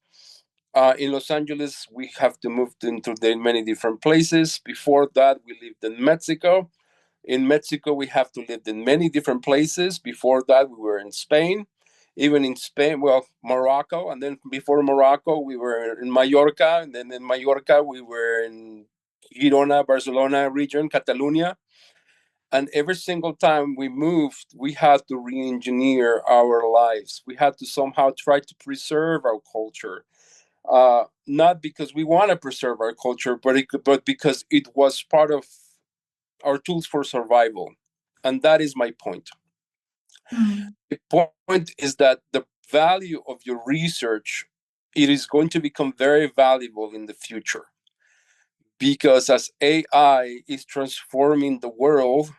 In Los Angeles, we have to move into many different places. Before that, we lived in Mexico. In Mexico, we have to live in many different places. Before that, we were in Spain. Even in Spain, well, Morocco. And then before Morocco, we were in Mallorca. And then in Mallorca, we were in Girona, Barcelona region, Catalonia. And every single time we moved, we had to re-engineer our lives. We had to somehow try to preserve our culture. Not because we want to preserve our culture, but because it was part of our tools for survival. And that is my point. The point is that the value of your research, it is going to become very valuable in the future. Because as AI is transforming the world,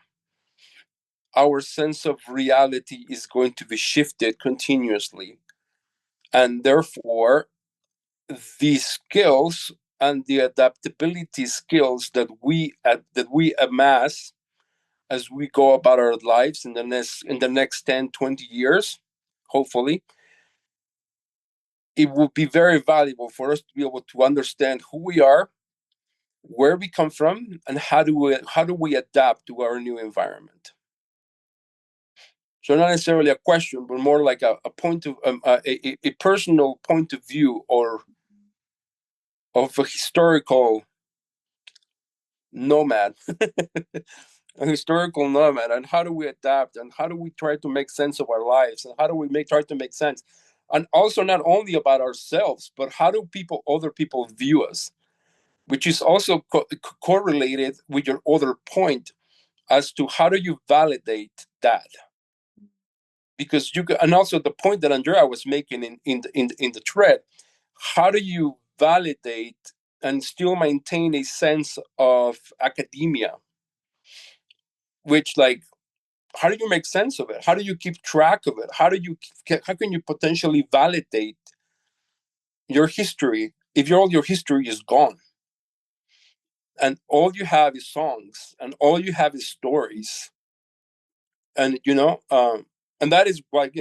our sense of reality is going to be shifted continuously. And therefore, the skills and the adaptability skills that we amass as we go about our lives in the next 10, 20 years, hopefully, it will be very valuable for us to be able to understand who we are, where we come from, and how do we adapt to our new environment. So not necessarily a question, but more like a point of a personal point of view, or of a historical nomad, a historical nomad, and how do we adapt, and how do we try to make sense of our lives, and how do we try to make sense, and also not only about ourselves, but how do other people view us, which is also correlated with your other point as to how do you validate that. Because and also the point that Andrea was making in the thread, how do you validate and still maintain a sense of academia, which, like, how do you make sense of it? How do you keep track of it? How can you potentially validate your history if all your history is gone, and all you have is songs, and all you have is stories, and and that is like,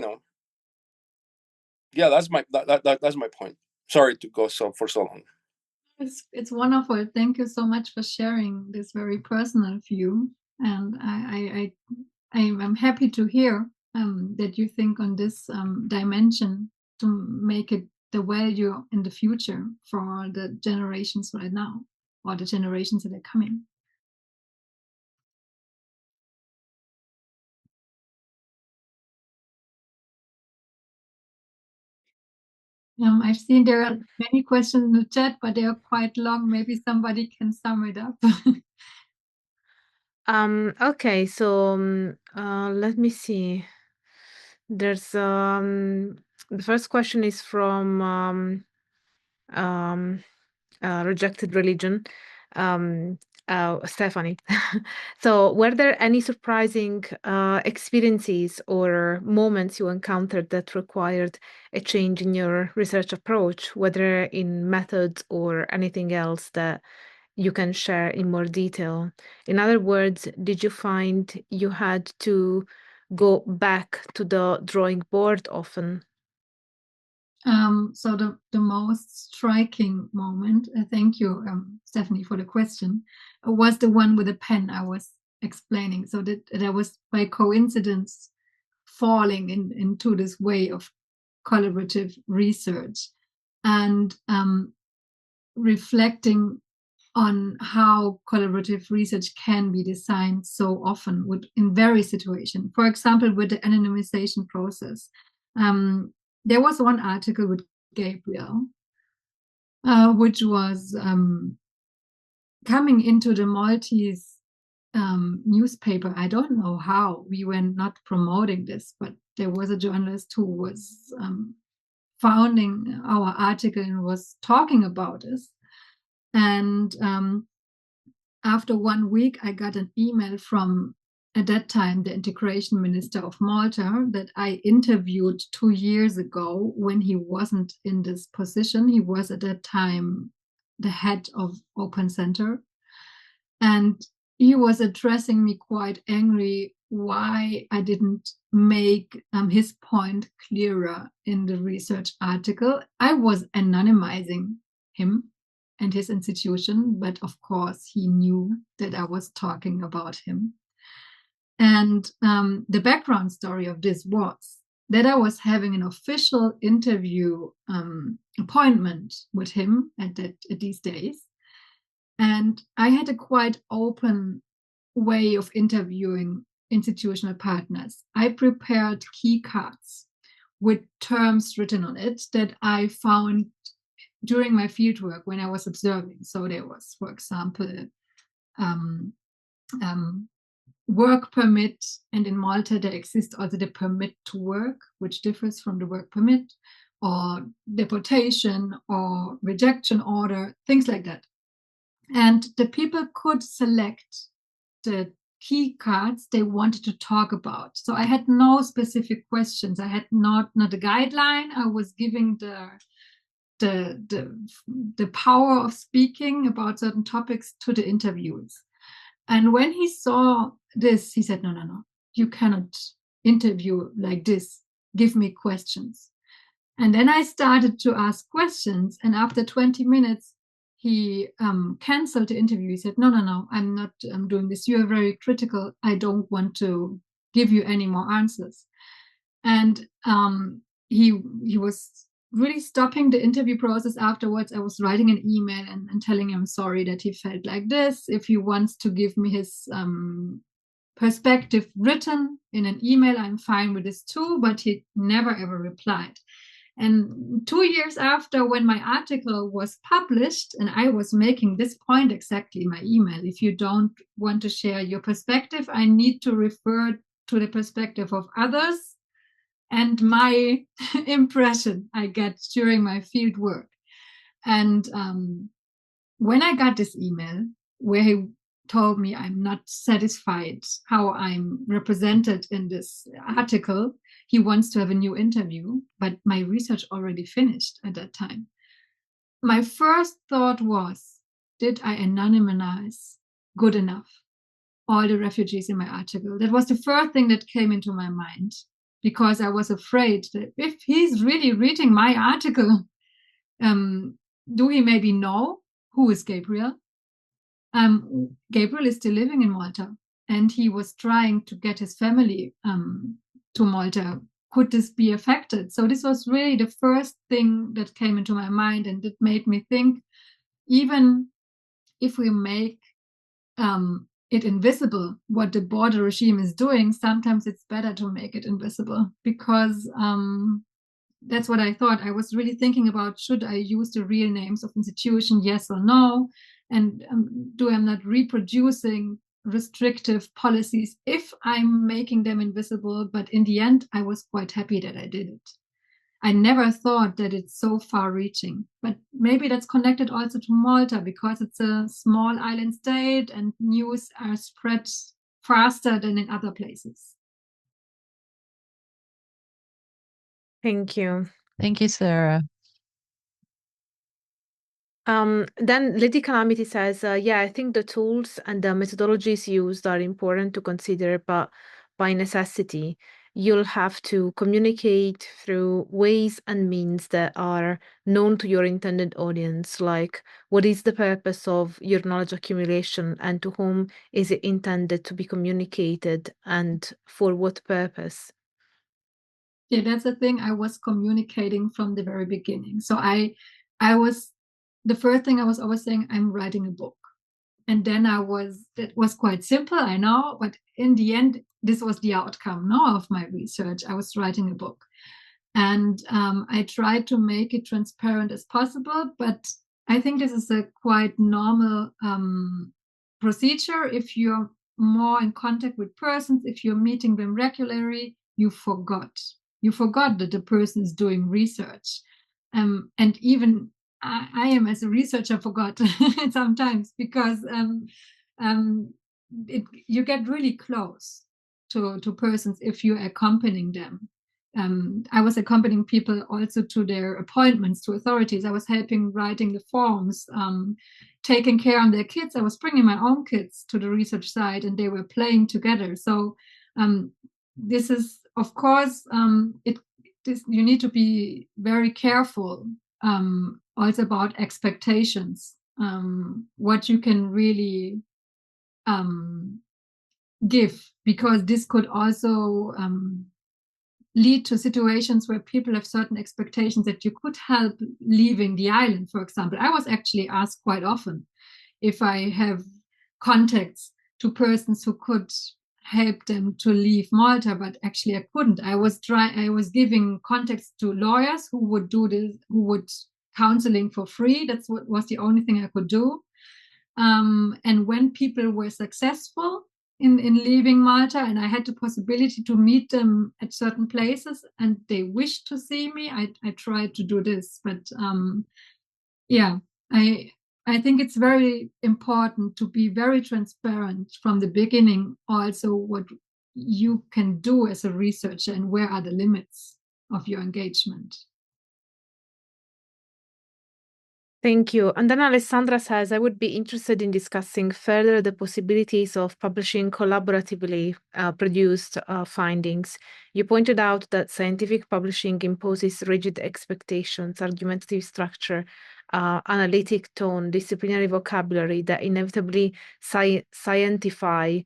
yeah, that's my point. Sorry to go for so long. It's wonderful. Thank you so much for sharing this very personal view, and I'm happy to hear that you think on this dimension to make it the value in the future for the generations right now, or the generations that are coming. I've seen there are many questions in the chat, but they are quite long. Maybe somebody can sum it up. Okay, so let me see. There's the first question is from Rejected Religion, Stephanie. So, were there any surprising experiences or moments you encountered that required a change in your research approach, whether in methods or anything else that you can share in more detail? In other words, did you find you had to go back to the drawing board often? So the most striking moment, thank you, Stephanie, for the question, was the one with the pen I was explaining. So that I was by coincidence falling into this way of collaborative research, and reflecting on how collaborative research can be designed so often in various situations. For example, with the anonymization process. There was one article with Gabriel, which was coming into the Maltese newspaper. I don't know how. We were not promoting this, but there was a journalist who was founding our article and was talking about this. And after 1 week, I got an email from, at that time, the integration minister of Malta that I interviewed 2 years ago when he wasn't in this position. He was at that time the head of Open Center. And he was addressing me quite angry why I didn't make his point clearer in the research article. I was anonymizing him and his institution, but of course he knew that I was talking about him. And the background story of this was that I was having an official interview appointment with him at these days. And I had a quite open way of interviewing institutional partners. I prepared key cards with terms written on it that I found during my fieldwork when I was observing. So there was, for example, work permit, and in Malta there exists also the permit to work, which differs from the work permit, or deportation or rejection order, things like that. And the people could select the key cards they wanted to talk about. So I had no specific questions. I had not a guideline. I was giving the power of speaking about certain topics to the interviewees. And when he saw this, he said, no, you cannot interview like this. Give me questions. And then I started to ask questions. And after 20 minutes, he canceled the interview. He said, no, I'm not doing this. You are very critical. I don't want to give you any more answers. And he was really stopping the interview process afterwards. I was writing an email and telling him sorry that he felt like this. If he wants to give me his perspective written in an email, I'm fine with this too, but he never ever replied. And 2 years after, when my article was published, and I was making this point exactly in my email, if you don't want to share your perspective, I need to refer to the perspective of others and my impression I get during my field work. And when I got this email where he told me I'm not satisfied how I'm represented in this article, he wants to have a new interview, but my research already finished at that time. My first thought was, did I anonymize good enough all the refugees in my article? That was the first thing that came into my mind, because I was afraid that if he's really reading my article, do he maybe know who is Gabriel? Gabriel is still living in Malta, and he was trying to get his family to Malta. Could this be affected? So this was really the first thing that came into my mind, and it made me think, even if we make it invisible what the border regime is doing, sometimes it's better to make it invisible, because that's what I thought. I was really thinking about, should I use the real names of institution, yes or no? And do I'm not reproducing restrictive policies if I'm making them invisible? But in the end, I was quite happy that I did it. I never thought that it's so far-reaching, but maybe that's connected also to Malta, because it's a small island state and news are spread faster than in other places. Thank you. Thank you, Sarah. Then Lady Calamity says, yeah, I think the tools and the methodologies used are important to consider, but by necessity, you'll have to communicate through ways and means that are known to your intended audience, like what is the purpose of your knowledge accumulation and to whom is it intended to be communicated and for what purpose? Yeah, that's the thing. I was communicating from the very beginning. So I was, the first thing I was always saying, I'm writing a book. And then it was quite simple, I know, but in the end, this was the outcome of my research. I was writing a book. And I tried to make it transparent as possible, but I think this is a quite normal procedure. If you're more in contact with persons, if you're meeting them regularly, you forgot that the person is doing research. And even I am, as a researcher, forgot sometimes, because you get really close to persons if you're accompanying them. I was accompanying people also to their appointments to authorities. I was helping writing the forms, taking care of their kids. I was bringing my own kids to the research site, and they were playing together. So this is, of course, you need to be very careful also about expectations, what you can really give, because this could also lead to situations where people have certain expectations that you could help leaving the island, for example. I was actually asked quite often, if I have contacts to persons who could help them to leave Malta, but actually I couldn't. I was giving contacts to lawyers who would do this, who would counseling for free. That's what was the only thing I could do. And when people were successful in leaving Malta, and I had the possibility to meet them at certain places, and they wished to see me, I tried to do this. But yeah, I think it's very important to be very transparent from the beginning, also what you can do as a researcher and where are the limits of your engagement. Thank you. And then Alessandra says, I would be interested in discussing further the possibilities of publishing collaboratively produced findings. You pointed out that scientific publishing imposes rigid expectations, argumentative structure, analytic tone, disciplinary vocabulary that inevitably scientify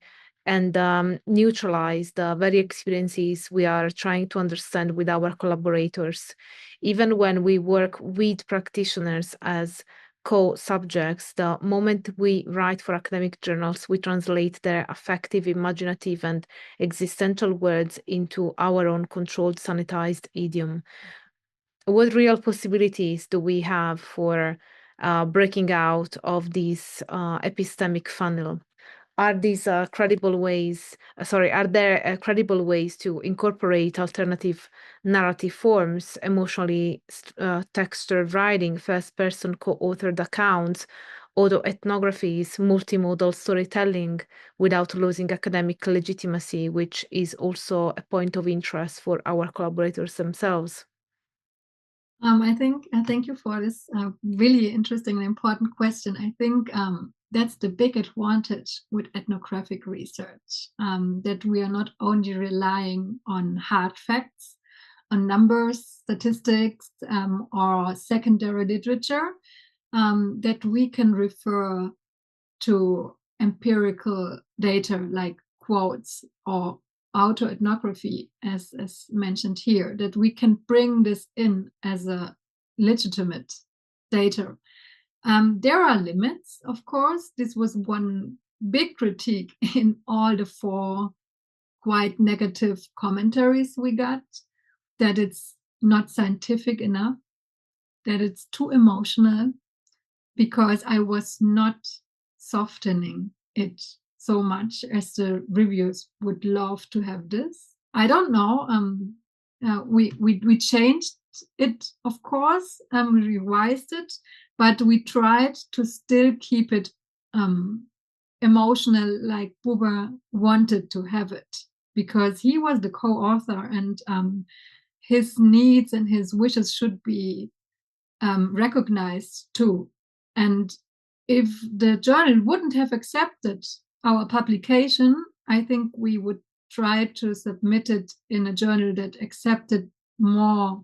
and neutralize the very experiences we are trying to understand with our collaborators. Even when we work with practitioners as co-subjects, the moment we write for academic journals, we translate their affective, imaginative, and existential words into our own controlled, sanitized idiom. What real possibilities do we have for breaking out of this epistemic funnel? Are these credible ways? Are there credible ways to incorporate alternative narrative forms, emotionally textured writing, first-person co-authored accounts, autoethnographies, multimodal storytelling, without losing academic legitimacy, which is also a point of interest for our collaborators themselves? Thank you for this really interesting and important question. I think that's the big advantage with ethnographic research, that we are not only relying on hard facts, on numbers, statistics, or secondary literature, that we can refer to empirical data like quotes or autoethnography, as mentioned here, that we can bring this in as a legitimate data. There are limits, of course. This was one big critique in all the 4 quite negative commentaries we got, that it's not scientific enough, that it's too emotional, because I was not softening it so much as the reviews would love to have this. I don't know. We changed it, of course, we revised it, but we tried to still keep it emotional, like Buber wanted to have it, because he was the co-author, and his needs and his wishes should be recognized too. And if the journal wouldn't have accepted our publication, I think we would try to submit it in a journal that accepted more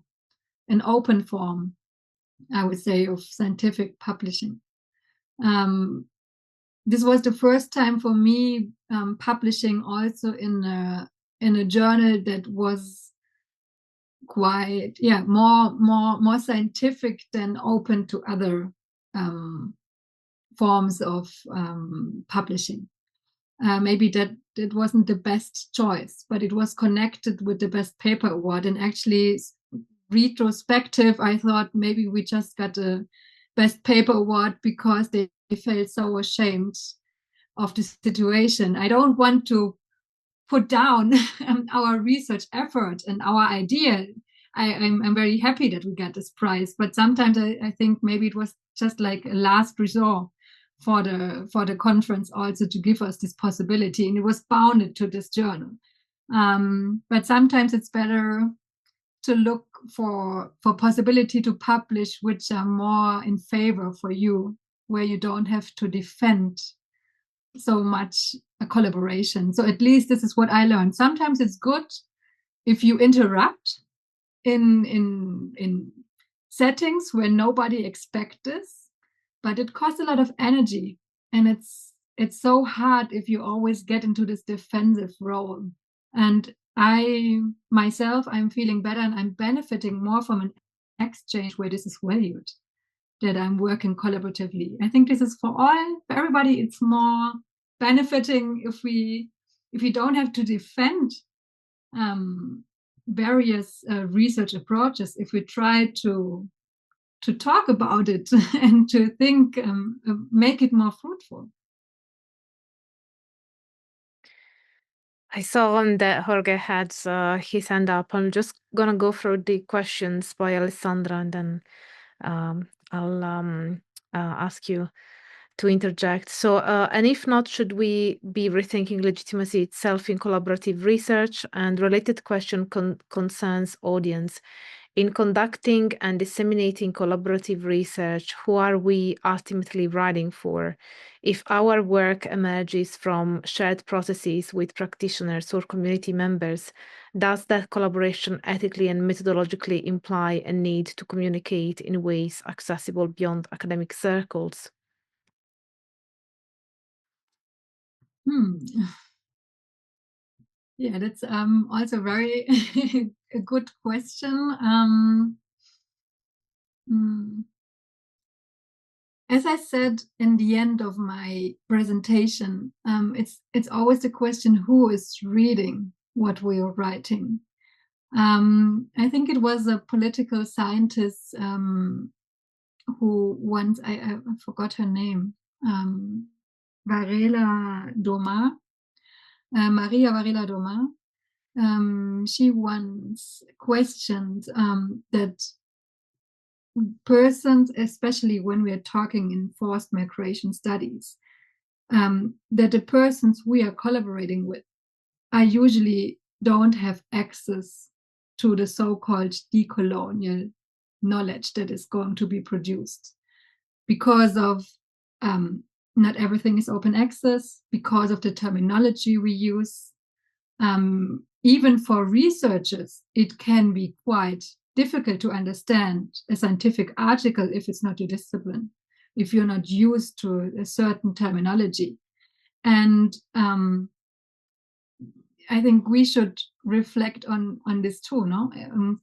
an open form, I would say, of scientific publishing. This was the first time for me publishing also in a journal that was quite more scientific than open to other forms of publishing. Maybe that it wasn't the best choice, but it was connected with the best paper award. And actually, retrospective, I thought maybe we just got a best paper award because they felt so ashamed of the situation. I don't want to put down our research effort and our idea. I'm very happy that we got this prize, but sometimes I think maybe it was just like a last resort for the conference also to give us this possibility, and it was bounded to this journal. But sometimes it's better to look for possibility to publish which are more in favor for you, where you don't have to defend so much a collaboration. So at least this is what I learned. Sometimes it's good if you interrupt in settings where nobody expects this, but it costs a lot of energy, and it's so hard if you always get into this defensive role. And I'm feeling better, and I'm benefiting more from an exchange where this is valued. that I'm working collaboratively. I think this is for everybody. It's more benefiting if we don't have to defend various research approaches, if we try to talk about it and to think, make it more fruitful. I saw on that Jorge had his hand up. I'm just gonna go through the questions by Alessandra, and then I'll ask you to interject. So, and if not, should we be rethinking legitimacy itself in collaborative research? And related question concerns audience. In conducting and disseminating collaborative research, who are we ultimately writing for? If our work emerges from shared processes with practitioners or community members, does that collaboration ethically and methodologically imply a need to communicate in ways accessible beyond academic circles? Yeah, that's also very a good question. As I said in the end of my presentation, it's always the question who is reading what we are writing. I think it was a political scientist who once, I forgot her name, Maria Varela Doma. She once questioned that persons, especially when we are talking in forced migration studies, that the persons we are collaborating with are usually don't have access to the so-called decolonial knowledge that is going to be produced because of not everything is open access, because of the terminology we use. Even for researchers, it can be quite difficult to understand a scientific article if it's not your discipline, if you're not used to a certain terminology. And I think we should reflect on this too, no?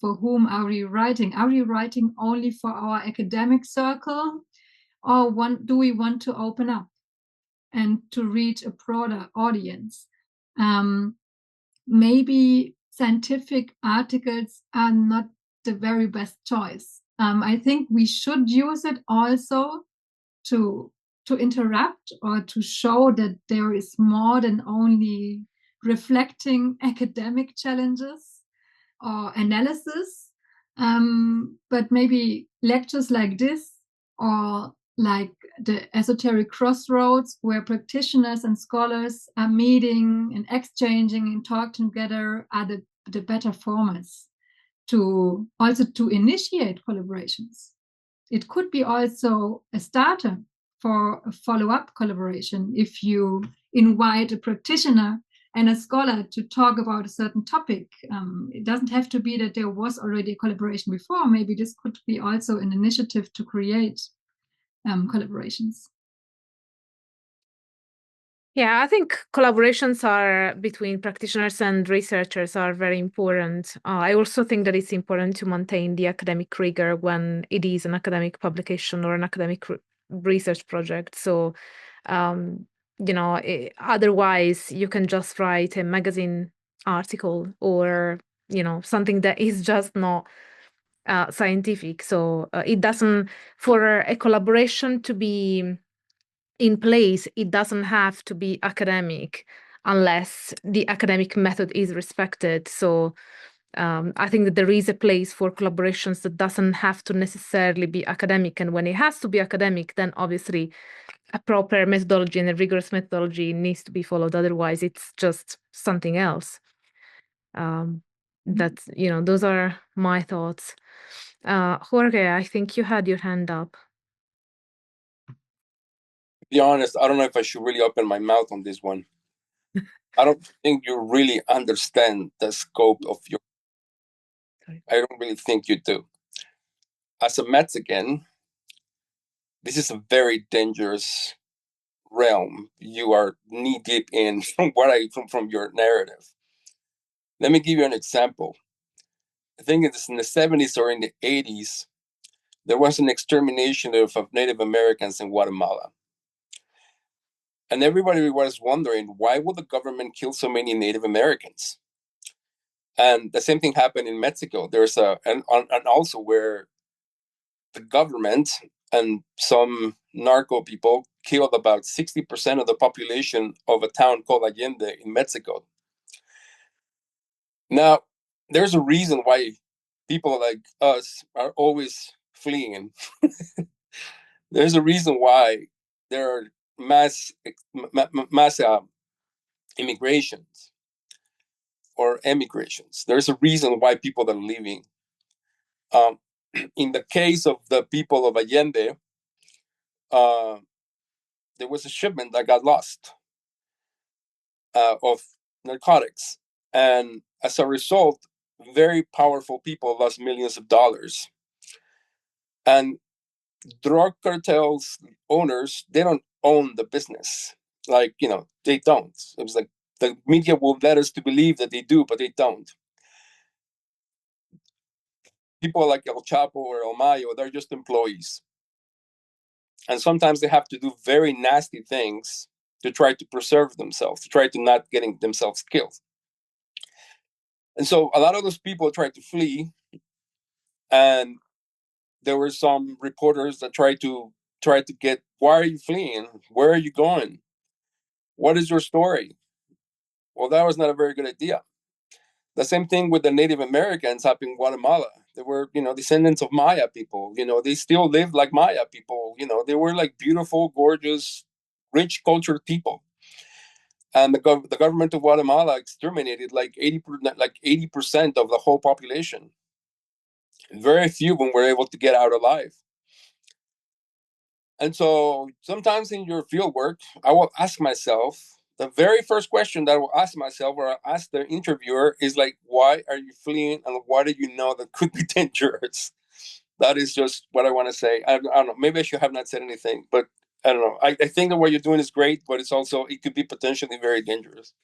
For whom are we writing? Are we writing only for our academic circle, or do we want to open up and to reach a broader audience? Maybe scientific articles are not the very best choice. I think we should use it also to interrupt or to show that there is more than only reflecting academic challenges or analysis. But maybe lectures like this, or like the Esoteric Crossroads, where practitioners and scholars are meeting and exchanging and talking together, are the better formats to also to initiate collaborations. It could be also a starter for a follow-up collaboration if you invite a practitioner and a scholar to talk about a certain topic. It doesn't have to be that there was already a collaboration before. Maybe this could be also an initiative to create collaborations. Yeah, I think collaborations are between practitioners and researchers are very important. I also think that it's important to maintain the academic rigor when it is an academic publication or an academic research project. So, otherwise you can just write a magazine article or, something that is just not scientific. So it doesn't, for a collaboration to be in place, it doesn't have to be academic unless the academic method is respected. So I think that there is a place for collaborations that doesn't have to necessarily be academic. And when it has to be academic, then obviously a proper methodology and a rigorous methodology needs to be followed. Otherwise, it's just something else. That's, those are my thoughts. Jorge, I think you had your hand up. To be honest, I don't know if I should really open my mouth on this one. I don't think you really understand the scope of your. Sorry. I don't really think you do. As a Mexican, this is a very dangerous realm you are knee deep in from your narrative. Let me give you an example. I think it's in the 70s or in the 80s, there was an extermination of Native Americans in Guatemala. And everybody was wondering, why would the government kill so many Native Americans? And the same thing happened in Mexico. There's and also where the government and some narco people killed about 60% of the population of a town called Allende in Mexico. Now, there's a reason why people like us are always fleeing. There's a reason why there are mass immigrations or emigrations. There's a reason why people are leaving. In the case of the people of Allende, there was a shipment that got lost of narcotics. And as a result, very powerful people lost millions of dollars. And drug cartels owners, they don't own the business. Like, they don't. It was like the media will let us to believe that they do, but they don't. People like El Chapo or El Mayo, they're just employees. And sometimes they have to do very nasty things to try to preserve themselves, to try to not getting themselves killed. And so a lot of those people tried to flee. And there were some reporters that tried to get, why are you fleeing? Where are you going? What is your story? Well, that was not a very good idea. The same thing with the Native Americans up in Guatemala. They were, descendants of Maya people. They still lived like Maya people. They were like beautiful, gorgeous, rich, cultured people. And the government of Guatemala exterminated like 80% of the whole population. Very few of them were able to get out alive. And so sometimes in your field work, I will ask myself, the very first question that I will ask myself or I'll ask the interviewer is like, why are you fleeing and what do you know that could be dangerous? That is just what I want to say. I don't know. Maybe I should have not said anything, but I don't know. I think that what you're doing is great, but it could be potentially very dangerous.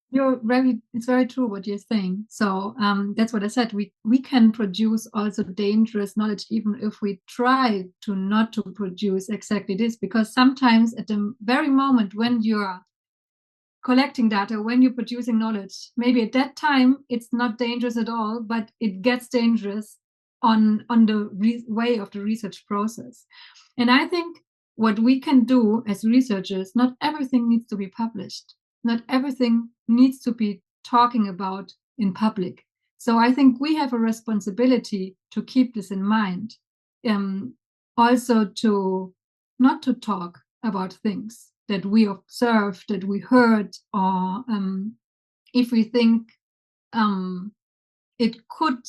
It's very true what you're saying. So that's what I said. We can produce also dangerous knowledge, even if we try to not to produce exactly this, because sometimes at the very moment when you're collecting data, when you're producing knowledge, maybe at that time it's not dangerous at all, but it gets dangerous on the way of the research process. And I think what we can do as researchers, not everything needs to be published. Not everything needs to be talking about in public. So I think we have a responsibility to keep this in mind. Also to not to talk about things that we observed, that we heard, or if we think it could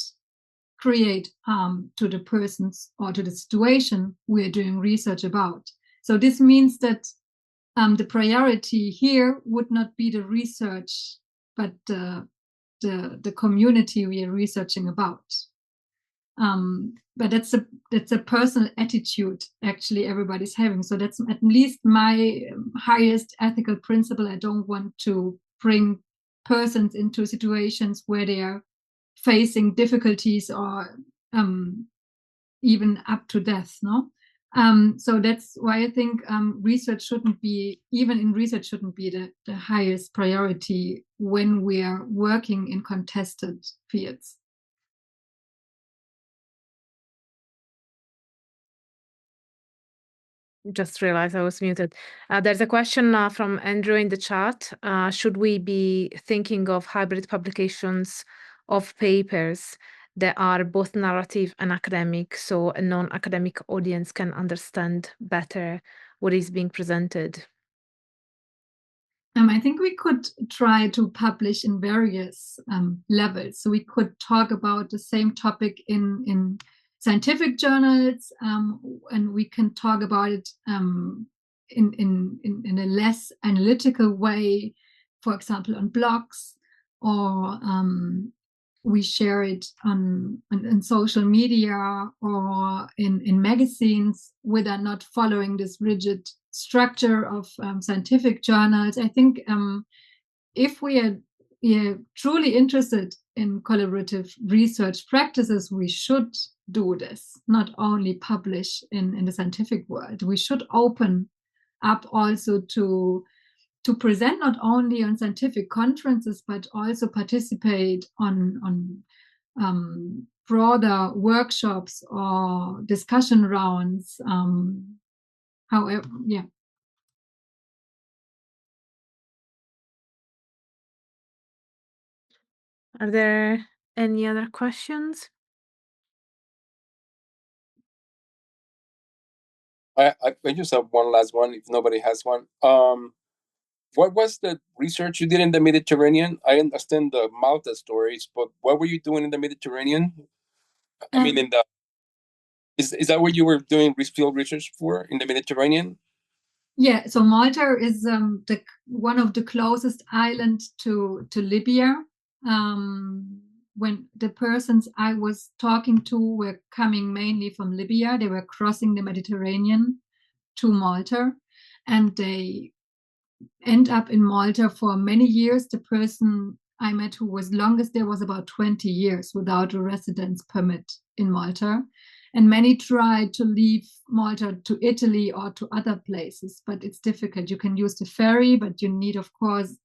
create harm to the persons or to the situation we're doing research about. So this means that the priority here would not be the research, but the community we are researching about. But that's a personal attitude actually everybody's having. So that's at least my highest ethical principle. I don't want to bring persons into situations where they are facing difficulties or even up to death, no? So that's why I think research shouldn't be the highest priority when we are working in contested fields. Just realized I was muted. There's a question from Andrew in the chat. Should we be thinking of hybrid publications of papers that are both narrative and academic, so a non-academic audience can understand better what is being presented? I think we could try to publish in various levels. So we could talk about the same topic in scientific journals, and we can talk about it in a less analytical way, for example, on blogs, or we share it on social media or in magazines without not following this rigid structure of scientific journals. I think if we are truly interested in collaborative research practices, we should do this, not only publish in the scientific world. We should open up also to present not only on scientific conferences, but also participate on broader workshops or discussion rounds. However, yeah. Are there any other questions? I just have one last one, if nobody has one. What was the research you did in the Mediterranean? I understand the Malta stories, but what were you doing in the Mediterranean? I mean, in the is that what you were doing field research for in the Mediterranean? Yeah, so Malta is one of the closest islands to Libya. When the persons I was talking to were coming mainly from Libya, they were crossing the Mediterranean to Malta, and they end up in Malta for many years. The person I met who was longest there was about 20 years without a residence permit in Malta. And many tried to leave Malta to Italy or to other places, but it's difficult. You can use the ferry, but you need, of course,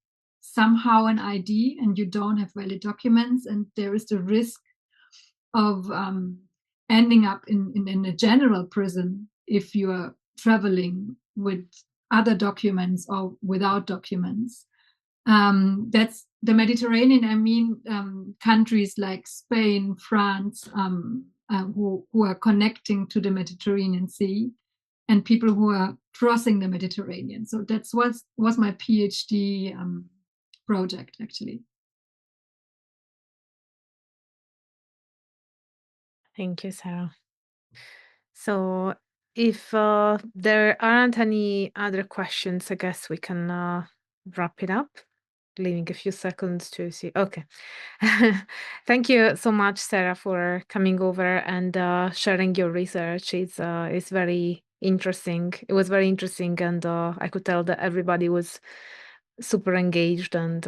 somehow an ID, and you don't have valid documents. And there is the risk of ending up in a general prison if you are traveling with other documents or without documents. That's the Mediterranean. I mean, countries like Spain, France, who are connecting to the Mediterranean Sea, and people who are crossing the Mediterranean. So that's was my PhD project, actually. Thank you, Sarah. So if there aren't any other questions, I guess we can wrap it up, leaving a few seconds to see. Okay. Thank you so much, Sarah, for coming over and sharing your research. It's very interesting. It was very interesting, and I could tell that everybody was super engaged and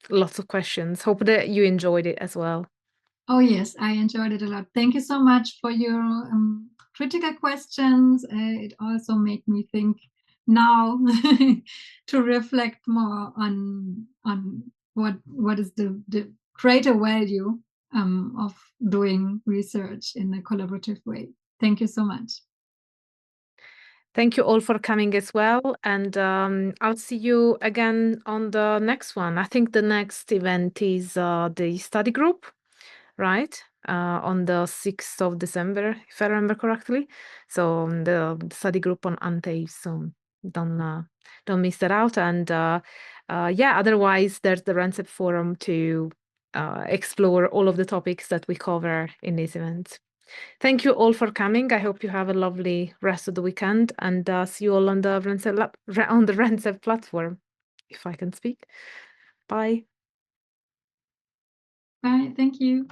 lots of questions. Hope that you enjoyed it as well. Oh, yes, I enjoyed it a lot. Thank you so much for your critical questions. It also made me think now to reflect more on what is the greater value of doing research in a collaborative way. Thank you so much. Thank you all for coming as well. And I'll see you again on the next one. I think the next event is the study group, right? On the 6th of December, if I remember correctly. So the study group on UNTAVE. So don't miss that out. And yeah, otherwise there's the RENSEP forum to explore all of the topics that we cover in this event. Thank you all for coming. I hope you have a lovely rest of the weekend, and see you all on the RENSEP platform, if I can speak. Bye. Bye. Thank you.